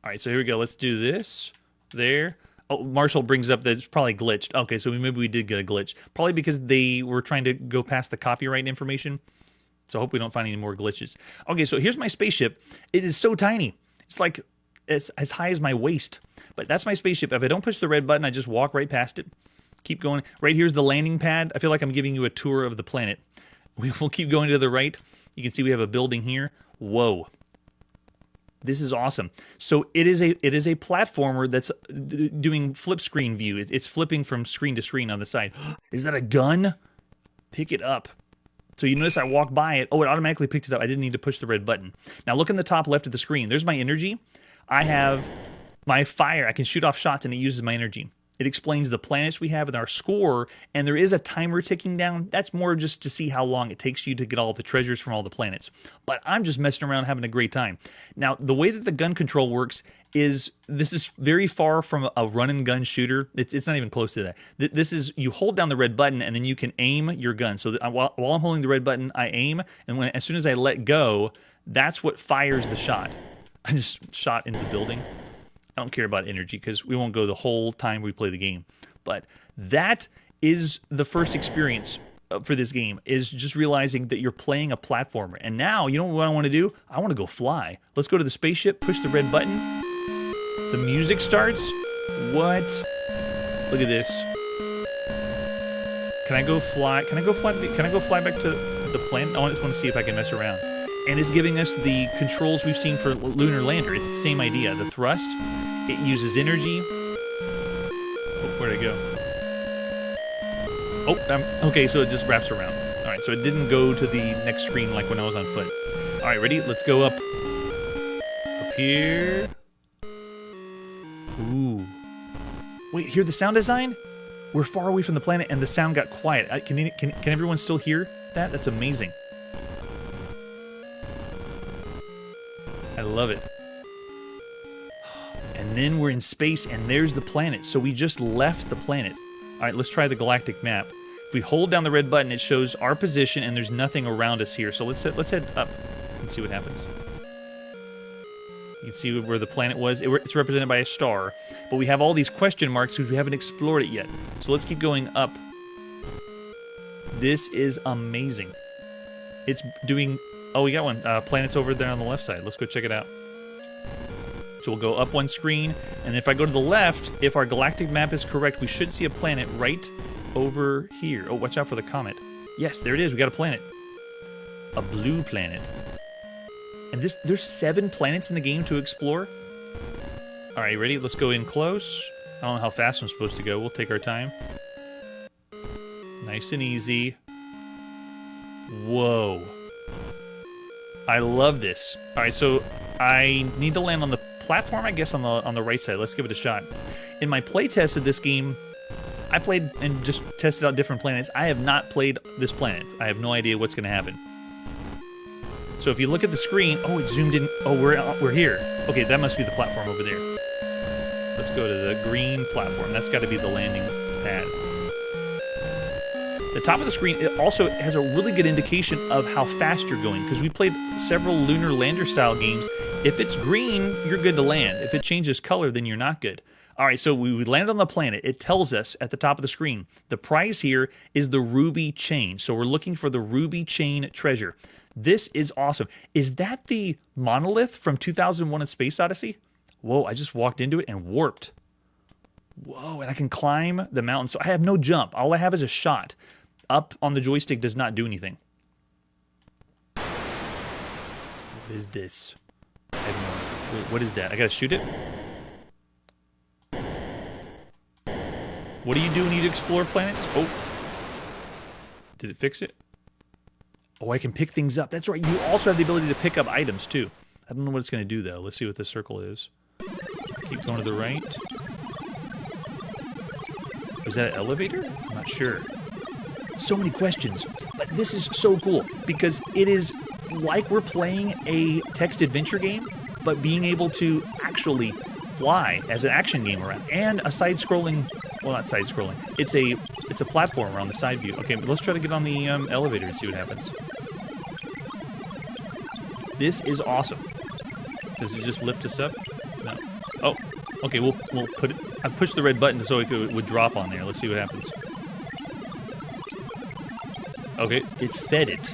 All right, so here we go. Let's do this. There. Oh, Marshall brings up that it's probably glitched. Okay, so maybe we did get a glitch. Probably because they were trying to go past the copyright information. So I hope we don't find any more glitches. Okay, so here's my spaceship. It is so tiny. It's like it's as high as my waist. But that's my spaceship. If I don't push the red button, I just walk right past it. Keep going. Right here's the landing pad. I feel like I'm giving you a tour of the planet. We'll keep going to the right. You can see we have a building here. Whoa. This is awesome. So it is a platformer that's doing flip screen view. It's flipping from screen to screen on the side. Is that a gun? Pick it up. So you notice I walked by it. Oh, it automatically picked it up. I didn't need to push the red button. Now look in the top left of the screen. There's my energy. I have my fire. I can shoot off shots and it uses my energy. It explains the planets we have and our score, and there is a timer ticking down. That's more just to see how long it takes you to get all the treasures from all the planets. But I'm just messing around having a great time. Now, the way that the gun control works is, this is very far from a run-and-gun shooter. It's not even close to that. This is, you hold down the red button, and then you can aim your gun. So while I'm holding the red button, I aim, and as soon as I let go, that's what fires the shot. I just shot into the building. I don't care about energy because we won't go the whole time we play the game. But that is the first experience for this game, is just realizing that you're playing a platformer. And now, you know what I want to do? I want to go fly. Let's go to the spaceship, push the red button. The music starts. What? Look at this. Can I go fly? Can I go fly back to the planet? I just want to see if I can mess around. And it's giving us the controls we've seen for Lunar Lander. It's the same idea. The thrust, it uses energy. Oh, where'd it go? Oh, okay, so it just wraps around. All right, so it didn't go to the next screen like when I was on foot. All right, ready? Let's go up. Up here. Ooh. Wait, hear the sound design? We're far away from the planet and the sound got quiet. Can everyone still hear that? That's amazing. I love it. And then we're in space, and there's the planet. So we just left the planet. All right, let's try the galactic map. If we hold down the red button, it shows our position, and there's nothing around us here. So let's head up and see what happens. You can see where the planet was. It's represented by a star. But we have all these question marks because we haven't explored it yet. So let's keep going up. This is amazing. It's doing... Oh, we got one. Planet's over there on the left side. Let's go check it out. So we'll go up one screen, and if I go to the left, if our galactic map is correct, we should see a planet right over here. Oh, watch out for the comet. Yes, there it is. We got a planet. A blue planet. And there's 7 planets in the game to explore. All right, ready? Let's go in close. I don't know how fast I'm supposed to go. We'll take our time. Nice and easy. Whoa. I love this. All right, so I need to land on the platform, I guess, on the right side. Let's give it a shot. In my playtest of this game, I played and just tested out different planets. I have not played this planet. I have no idea what's going to happen. So if you look at the screen, oh, it zoomed in. Oh, we're here. Okay, that must be the platform over there. Let's go to the green platform. That's got to be the landing pad. The top of the screen, it also has a really good indication of how fast you're going, because we played several Lunar Lander style games. If it's green, you're good to land. If it changes color, then you're not good. All right, so we landed on the planet. It tells us at the top of the screen, the prize here is the ruby chain. So we're looking for the ruby chain treasure. This is awesome. Is that the monolith from 2001: A Space Odyssey? Whoa, I just walked into it and warped. Whoa, and I can climb the mountain. So I have no jump. All I have is a shot. Up on the joystick does not do anything. What is this? I have no idea. What is that? I gotta shoot it? What do you do when you explore planets? Oh. Did it fix it? Oh, I can pick things up. That's right. You also have the ability to pick up items, too. I don't know what it's going to do, though. Let's see what this circle is. Keep going to the right. Is that an elevator? I'm not sure. So many questions. But this is so cool, because it is like we're playing a text adventure game, but being able to actually fly as an action game around. And a side-scrolling... Well, not side-scrolling. It's a platform around the side view. Okay, but let's try to get on the elevator and see what happens. This is awesome. Does it just lift us up? No. Oh, okay, we'll put it... I pushed the red button so it would drop on there. Let's see what happens. Okay, it fed it.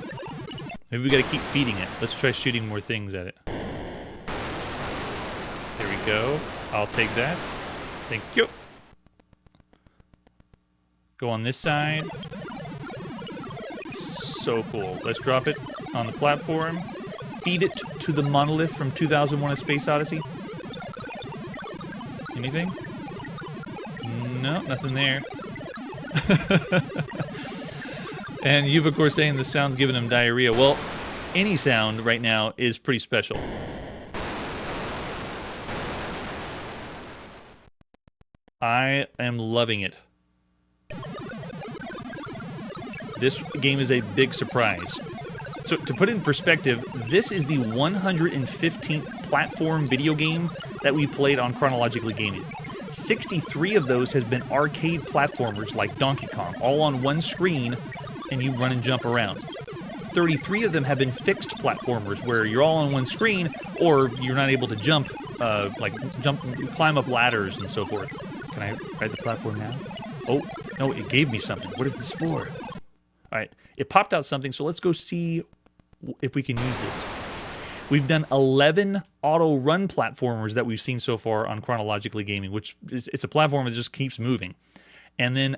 Maybe we gotta keep feeding it. Let's try shooting more things at it. There we go. I'll take that. Thank you. Go on this side. It's so cool. Let's drop it on the platform. Feed it to the monolith from 2001: A Space Odyssey. Anything? No, nothing there. And you've, of course, saying the sound's giving him diarrhea. Well, any sound right now is pretty special. I am loving it. This game is a big surprise. So, to put it in perspective, this is the 115th platform video game that we played on Chronologically Gaming. 63 of those has been arcade platformers like Donkey Kong, all on one screen, and you run and jump around. 33 of them have been fixed platformers, where you're all on one screen, or you're not able to jump, climb up ladders and so forth. Can I ride the platform now? Oh, no, it gave me something. What is this for? All right, it popped out something, so let's go see if we can use this. We've done 11 auto-run platformers that we've seen so far on Chronologically Gaming, which it's a platform that just keeps moving. And then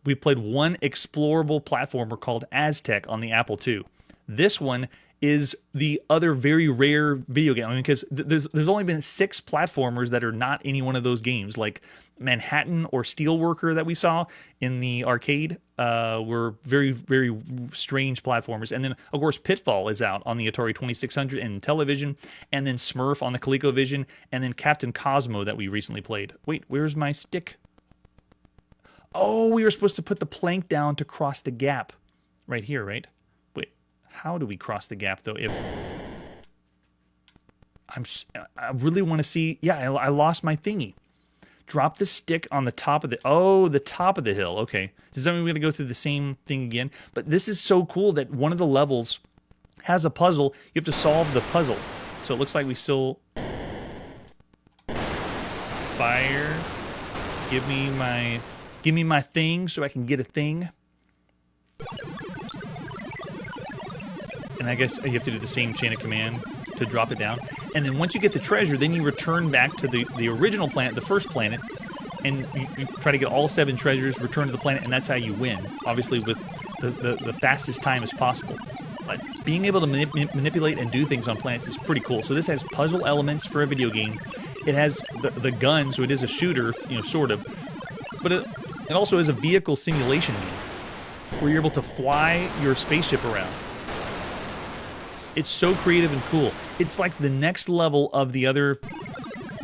we played one explorable platformer called Aztec on the Apple II. This one is the other very rare video game. I mean, because there's only been 6 platformers that are not any one of those games, like Manhattan or Steelworker that we saw in the arcade were very, very strange platformers. And then, of course, Pitfall is out on the Atari 2600 and television, and then Smurf on the ColecoVision, and then Captain Cosmo that we recently played. Wait, where's my stick? Oh, we were supposed to put the plank down to cross the gap. Right here, right? Wait, how do we cross the gap, though? If I really want to see... Yeah, I lost my thingy. Drop the stick on the top of the... Oh, the top of the hill. Okay. Does that mean we're going to go through the same thing again? But this is so cool that one of the levels has a puzzle. You have to solve the puzzle. So it looks like we still... Fire. Give me my thing so I can get a thing. And I guess you have to do the same chain of command to drop it down. And then once you get the treasure, then you return back to the original planet, the first planet, and you try to get all 7 treasures, return to the planet, and that's how you win. Obviously with the fastest time as possible. But being able to manipulate and do things on planets is pretty cool. So this has puzzle elements for a video game. It has the gun, so it is a shooter, sort of. But it also is a vehicle simulation game where you're able to fly your spaceship around. It's so creative and cool. It's like the next level of the other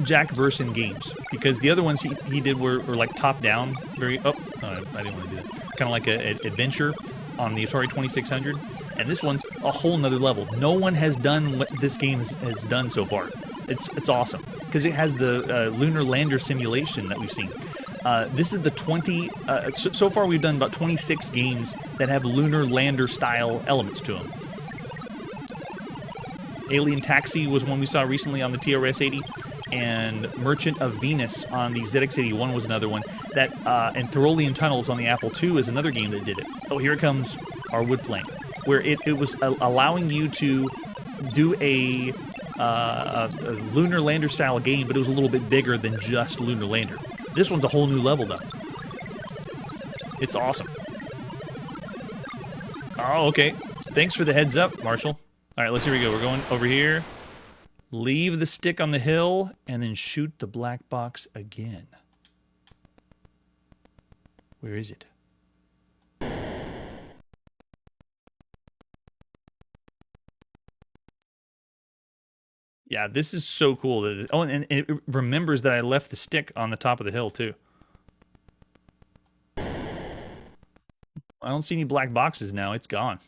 Jack Verson games, because the other ones he did were like top-down, very... Oh, I didn't want to do that. Kind of like an adventure on the Atari 2600. And this one's a whole nother level. No one has done what this game has done so far. It's awesome, because it has the lunar lander simulation that we've seen. This is the 20... so far we've done about 26 games that have lunar lander-style elements to them. Alien Taxi was one we saw recently on the TRS-80, and Merchant of Venus on the ZX-81 was another one. And Thorolian Tunnels on the Apple II is another game that did it. Oh, here it comes, our wood plank, where it was allowing you to do a lunar lander-style game, but it was a little bit bigger than just lunar lander. This one's a whole new level, though. It's awesome. Oh, okay. Thanks for the heads up, Marshall. All right, here we go. We're going over here. Leave the stick on the hill, and then shoot the black box again. Where is it? Yeah, this is so cool. And it remembers that I left the stick on the top of the hill, too. I don't see any black boxes now. It's gone.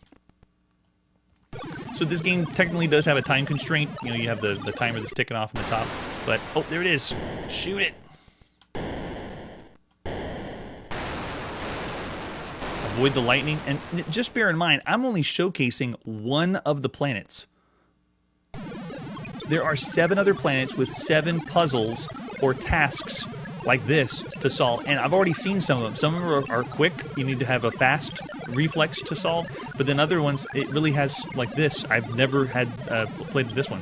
So this game technically does have a time constraint. You have the timer that's ticking off in the top. But, oh, there it is. Shoot it. Avoid the lightning. And just bear in mind, I'm only showcasing one of the planets. there are 7 other planets with 7 puzzles or tasks like this to solve. And I've already seen some of them. Some of them are quick. You need to have a fast reflex to solve. But then other ones, it really has like this. I've never had played this one.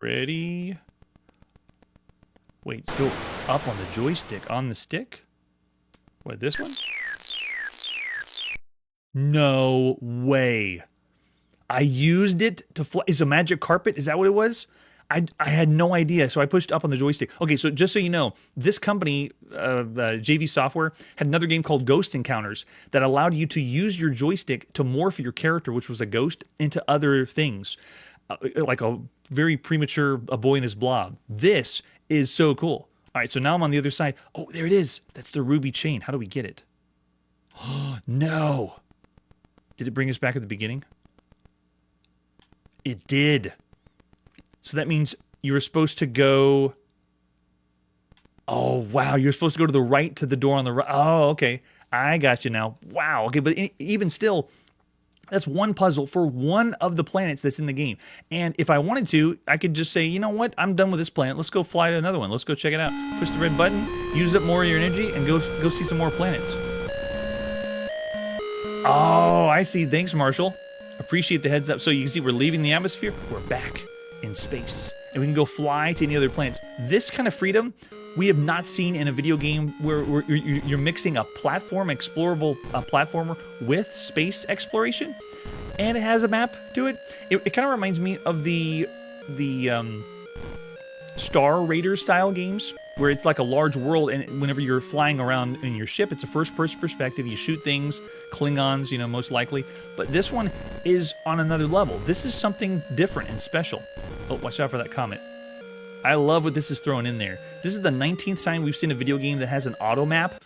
Ready? Wait, go up on the joystick. On the stick? What, this one? No way. I used it to fly. Is a magic carpet? Is that what it was? I had no idea, so I pushed up on the joystick. Okay, so just so you know, this company, JV Software, had another game called Ghost Encounters that allowed you to use your joystick to morph your character, which was a ghost, into other things. Like a very premature A Boy and His Blob. This is so cool. All right, so now I'm on the other side. Oh, there it is. That's the ruby chain. How do we get it? Oh, no. Did it bring us back at the beginning? It did. So that means you were supposed to go... Oh, wow. You're supposed to go to the right to the door on the right. Oh, okay. I got you now. Wow. Okay, but even still, that's one puzzle for one of the planets that's in the game. And if I wanted to, I could just say, you know what? I'm done with this planet. Let's go fly to another one. Let's go check it out. Push the red button, use up more of your energy, and go see some more planets. Oh, I see. Thanks, Marshall. Appreciate the heads up. So you can see we're leaving the atmosphere. We're back in space. And we can go fly to any other planets. This kind of freedom we have not seen in a video game where you're mixing a platform, explorable platformer with space exploration. And it has a map to it. It kind of reminds me of the Star Raiders style games, where it's like a large world, and whenever you're flying around in your ship, it's a first-person perspective. You shoot things, Klingons, you know, most likely. But this one is on another level. This is something different and special. Oh, watch out for that comet. I love what this is throwing in there. This is the 19th time we've seen a video game that has an auto map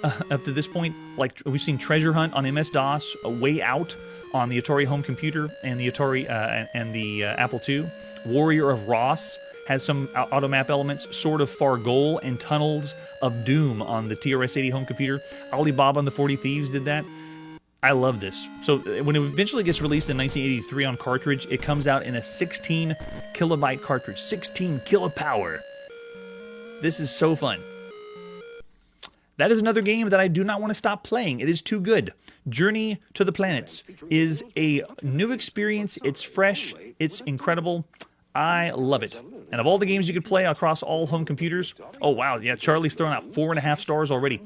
up to this point. Like, we've seen Treasure Hunt on MS-DOS, A Way Out on the Atari home computer and the Atari and the Apple II. Warrior of Ross has some auto map elements. Sword of Fargol and Tunnels of Doom on the TRS-80 home computer. Alibaba and the 40 Thieves did that. I love this. So when it eventually gets released in 1983 on cartridge, it comes out in a 16 kilobyte cartridge. 16 kilopower. This is so fun. That is another game that I do not want to stop playing. It is too good. Journey to the Planets is a new experience. It's fresh. It's incredible. I love it. And of all the games you could play across all home computers, oh wow, yeah, Charlie's throwing out 4.5 stars already.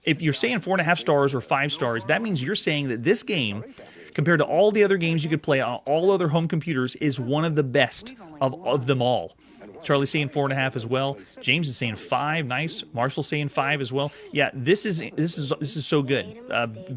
If you're saying 4.5 stars or 5 stars, that means you're saying that this game, compared to all the other games you could play on all other home computers, is one of the best of them all. Charlie's saying 4.5 as well. James is saying 5. Nice. Marshall's saying 5 as well. Yeah, this is so good.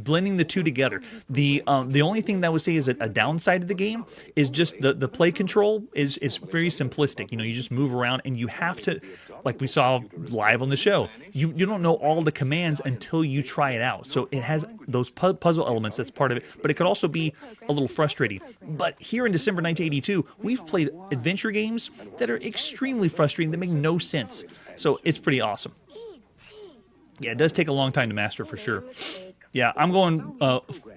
Blending the two together. The only thing that I would say is a downside of the game is just the play control is very simplistic. You know, you just move around and you have to, like we saw live on the show, you don't know all the commands until you try it out. So it has those puzzle elements, that's part of it, but it could also be a little frustrating. But here in December 1982, we've played adventure games that are extremely frustrating, that make no sense. So it's pretty awesome. Yeah, it does take a long time to master for sure. Yeah, I'm going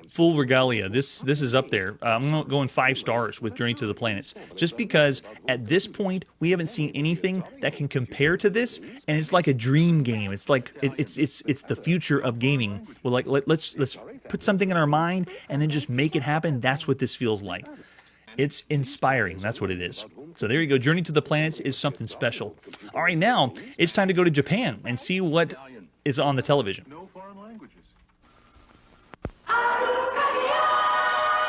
full regalia. This is up there. I'm going 5 stars with Journey to the Planets, just because at this point we haven't seen anything that can compare to this, and it's like a dream game. It's like it's the future of gaming. Well, like let's put something in our mind and then just make it happen. That's what this feels like. It's inspiring. That's what it is. So there you go. Journey to the Planets is something special. All right, now it's time to go to Japan and see what is on the television.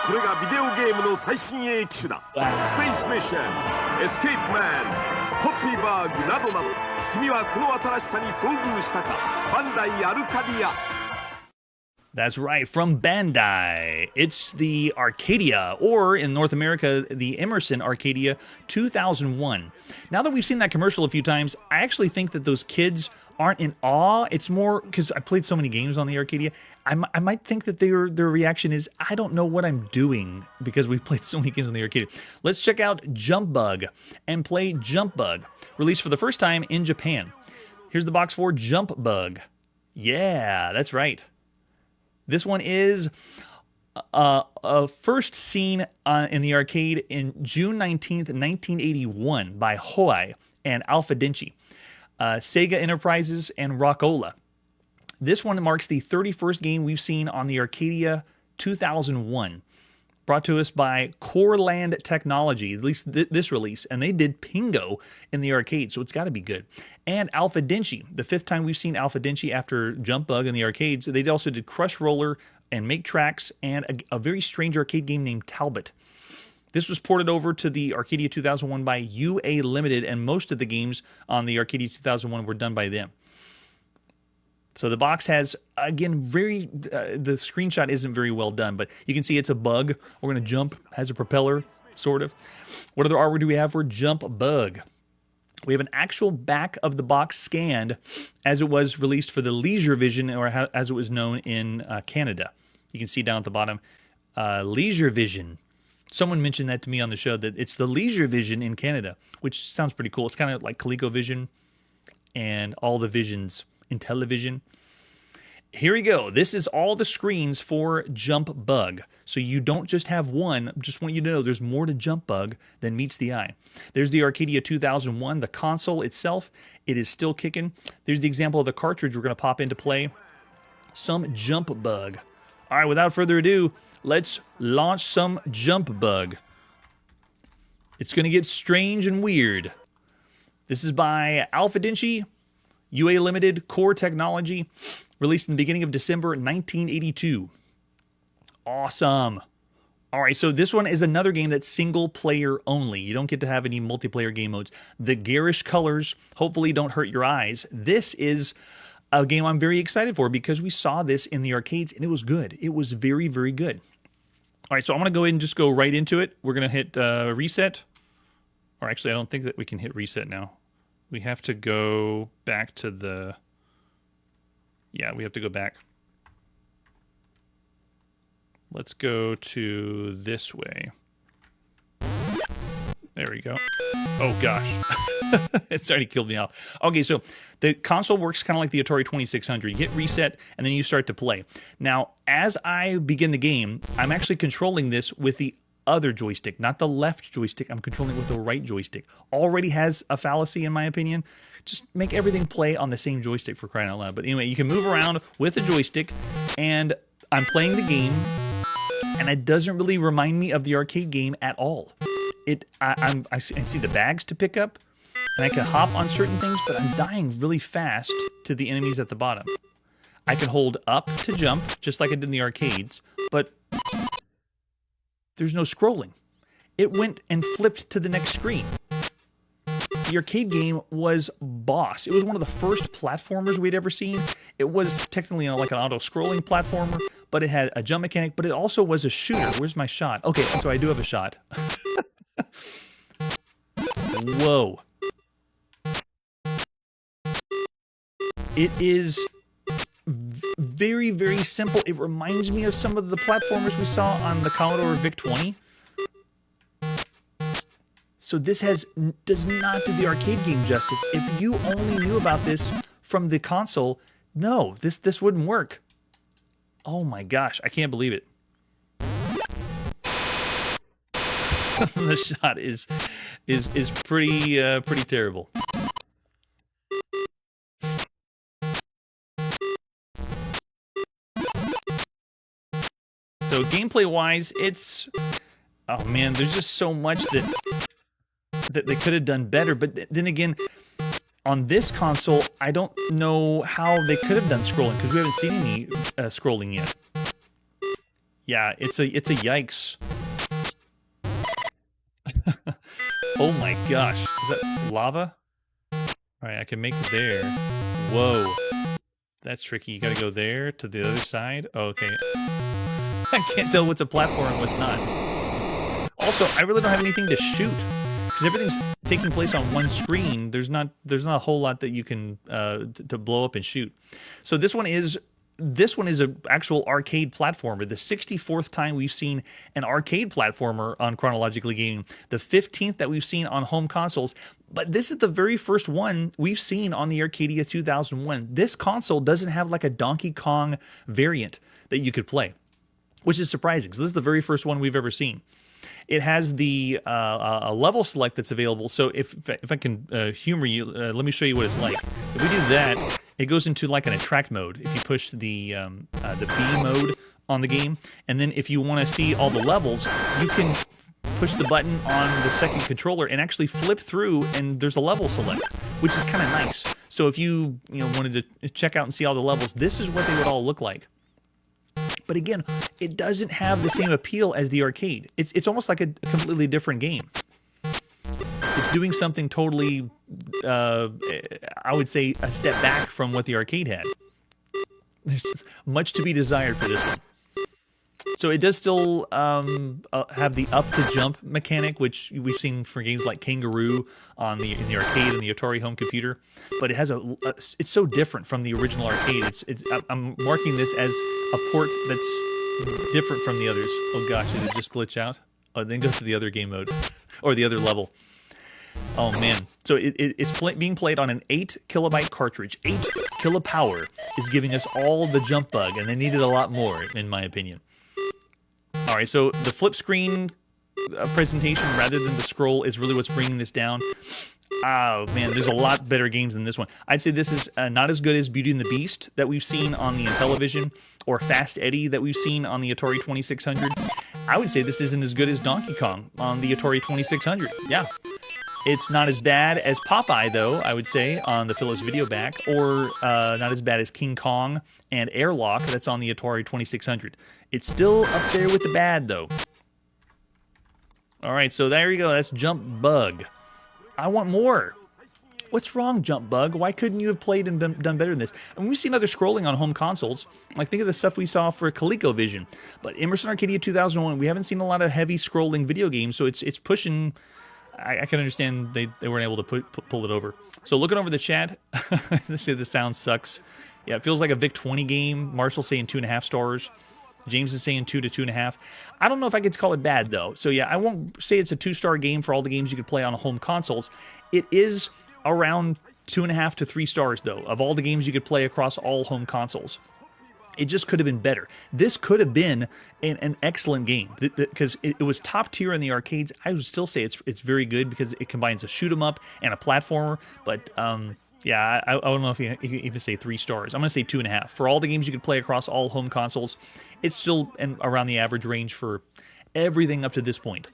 これがビデオゲームの最新鋭機種だ。スペースミッション、エスケープマン、ポッピーバーグなどなど、君はこの新しさに遭遇したか。バンダイアルカディア。 That's right, from Bandai. It's the Arcadia, or in North America, the Emerson Arcadia 2001. Now that we've seen that commercial a few times, I actually think that those kids aren't in awe. It's more because I played so many games on the Arcadia. I might think that their reaction is, I don't know what I'm doing, because we've played so many games on the Arcadia. Let's check out Jump Bug and play Jump Bug, released for the first time in Japan. Here's the box for Jump Bug. Yeah, that's right. This one is First seen in the arcade in June 19th, 1981 by Hoei and Alpha Denchi, Sega Enterprises, and Rockola. This one marks the 31st game we've seen on the Arcadia 2001, brought to us by Coreland Technology, at least this release, and they did Pingo in the arcade, so it's got to be good. And Alpha Denchi, the 5th time we've seen Alpha Denchi after Jump Bug in the arcades. They also did Crush Roller and Make Tracks and a very strange arcade game named Talbot. This was ported over to the Arcadia 2001 by UA Limited, and most of the games on the Arcadia 2001 were done by them. So the box has, again, the screenshot isn't very well done, but you can see it's a bug. We're going to jump, has a propeller, sort of. What other artwork do we have for Jump Bug? We have an actual back of the box scanned as it was released for the Leisure Vision, or as it was known in Canada. You can see down at the bottom, Leisure Vision. Someone mentioned that to me on the show, that it's the Leisure Vision in Canada, which sounds pretty cool. It's kind of like ColecoVision and all the visions in television. Here we go. This is all the screens for Jump Bug. So you don't just have one. Just want you to know there's more to Jump Bug than meets the eye. There's the Arcadia 2001, the console itself. It is still kicking. There's the example of the cartridge we're going to pop into play. Some Jump Bug. All right, without further ado, let's launch some Jump Bug. It's going to get strange and weird. This is by Alpha Denchi, UA Limited, Core Technology, released in the beginning of December 1982. Awesome. All right, so this one is another game that's single player only. You don't get to have any multiplayer game modes. The garish colors hopefully don't hurt your eyes. This is a game I'm very excited for because we saw this in the arcades and it was good. It was very, very good. All right, so I'm going to go ahead and just go right into it. We're going to hit reset. Or actually, I don't think that we can hit reset now. We have to go back to the... Yeah, we have to go back. Let's go to this way. There we go. Oh, gosh. It's already killed me off. Okay, so the console works kind of like the Atari 2600. You hit reset, and then you start to play. Now, as I begin the game, I'm actually controlling this with the other joystick, not the left joystick. I'm controlling with the right joystick. Already has a fallacy, in my opinion. Just make everything play on the same joystick, for crying out loud. But anyway, you can move around with the joystick, and I'm playing the game, and it doesn't really remind me of the arcade game at all. I see the bags to pick up, and I can hop on certain things, but I'm dying really fast to the enemies at the bottom. I can hold up to jump, just like I did in the arcades, but there's no scrolling. It went and flipped to the next screen. The arcade game was boss. It was one of the first platformers we'd ever seen. It was technically like an auto-scrolling platformer, but it had a jump mechanic, but it also was a shooter. Where's my shot? Okay, so I do have a shot. Whoa. It is very, very simple. It reminds me of some of the platformers we saw on the Commodore VIC-20. So this does not do the arcade game justice. If you only knew about this from the console, no, this wouldn't work. Oh my gosh, I can't believe it. The shot is pretty terrible. So gameplay-wise, it's... Oh man, there's just so much that they could have done better. But then again, on this console, I don't know how they could have done scrolling, because we haven't seen any scrolling yet. Yeah, it's a yikes. Oh my gosh. Is that lava? Alright, I can make it there. Whoa. That's tricky. You gotta go there to the other side? Oh, okay. I can't tell what's a platform and what's not. Also, I really don't have anything to shoot, because everything's taking place on one screen. There's not a whole lot that you can to blow up and shoot. So this one is an actual arcade platformer. The 64th time we've seen an arcade platformer on Chronologically Gaming. The 15th that we've seen on home consoles. But this is the very first one we've seen on the Arcadia 2001. This console doesn't have like a Donkey Kong variant that you could play, which is surprising because this is the very first one we've ever seen. It has the a level select that's available. So if I can humor you, let me show you what it's like. If we do that, it goes into like an attract mode. If you push the B mode on the game, and then if you want to see all the levels, you can push the button on the second controller and actually flip through, and there's a level select, which is kind of nice. So if you wanted to check out and see all the levels, this is what they would all look like. But again, it doesn't have the same appeal as the arcade. It's almost like a completely different game. It's doing something totally, I would say, a step back from what the arcade had. There's much to be desired for this one. So it does still have the up to jump mechanic, which we've seen for games like Kangaroo in the arcade and the Atari home computer. But it has it's so different from the original arcade. I'm marking this as a port that's different from the others. Oh gosh, did it just glitch out? Oh, then goes to the other game mode or the other level. Oh man. So it's being played on an 8 kilobyte cartridge. 8 kilopower is giving us all the jump bug, and they needed a lot more, in my opinion. All right, so the flip screen presentation rather than the scroll is really what's bringing this down. Oh, man, there's a lot better games than this one. I'd say this is not as good as Beauty and the Beast that we've seen on the Intellivision or Fast Eddie that we've seen on the Atari 2600. I would say this isn't as good as Donkey Kong on the Atari 2600. Yeah. It's not as bad as Popeye, though, I would say, on the Philips Videoback, or not as bad as King Kong and Airlock that's on the Atari 2600. It's still up there with the bad, though. All right, so there you go. That's Jump Bug. I want more. What's wrong, Jump Bug? Why couldn't you have played and done better than this? And we've seen other scrolling on home consoles. Like, think of the stuff we saw for ColecoVision. But Emerson Arcadia 2001, we haven't seen a lot of heavy scrolling video games, so it's pushing... I can understand they weren't able to pull it over. So looking over the chat, they say the sound sucks. Yeah, it feels like a VIC-20 game. Marshall's saying 2.5 stars. James is saying 2 to 2.5. I don't know if I could call it bad, though. So yeah, I won't say it's a 2-star game for all the games you could play on home consoles. It is around 2.5 to 3 stars, though, of all the games you could play across all home consoles. It just could have been better. This could have been an excellent game because it was top tier in the arcades. I would still say it's very good because it combines a shoot 'em up and a platformer. But yeah, I don't know if you even say 3 stars. I'm going to say 2.5 for all the games you could play across all home consoles. It's still around the average range for everything up to this point.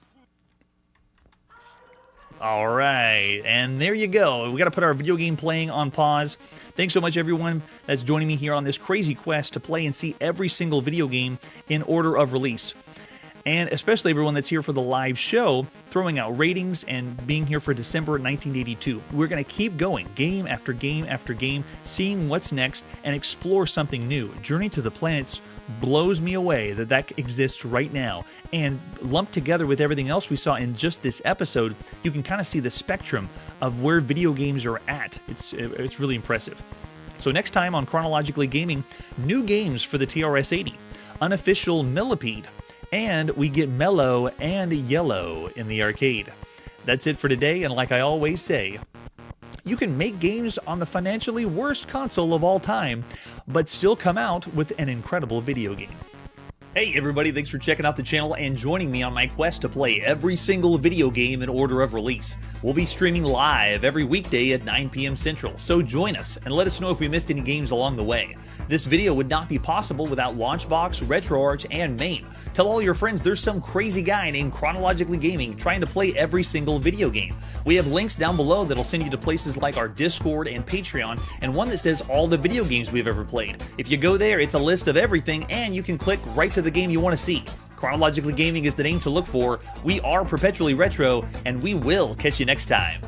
All right, and there you go. We got to put our video game playing on pause. Thanks so much, everyone that's joining me here on this crazy quest to play and see every single video game in order of release. And especially everyone that's here for the live show, throwing out ratings and being here for December 1982. We're going to keep going, game after game after game, seeing what's next and explore something new. Journey to the Planets blows me away that exists right now. And lumped together with everything else we saw in just this episode, you can kind of see the spectrum of where video games are at. It's really impressive. So next time on Chronologically Gaming, new games for the TRS-80, unofficial Millipede, and we get Mellow and Yellow in the arcade. That's it for today, and like I always say, you can make games on the financially worst console of all time, but still come out with an incredible video game. Hey everybody, thanks for checking out the channel and joining me on my quest to play every single video game in order of release. We'll be streaming live every weekday at 9 p.m. Central, so join us and let us know if we missed any games along the way. This video would not be possible without Launchbox, RetroArch, and MAME. Tell all your friends there's some crazy guy named Chronologically Gaming trying to play every single video game. We have links down below that'll send you to places like our Discord and Patreon, and one that says all the video games we've ever played. If you go there, it's a list of everything, and you can click right to the game you want to see. Chronologically Gaming is the name to look for. We are perpetually retro, and we will catch you next time.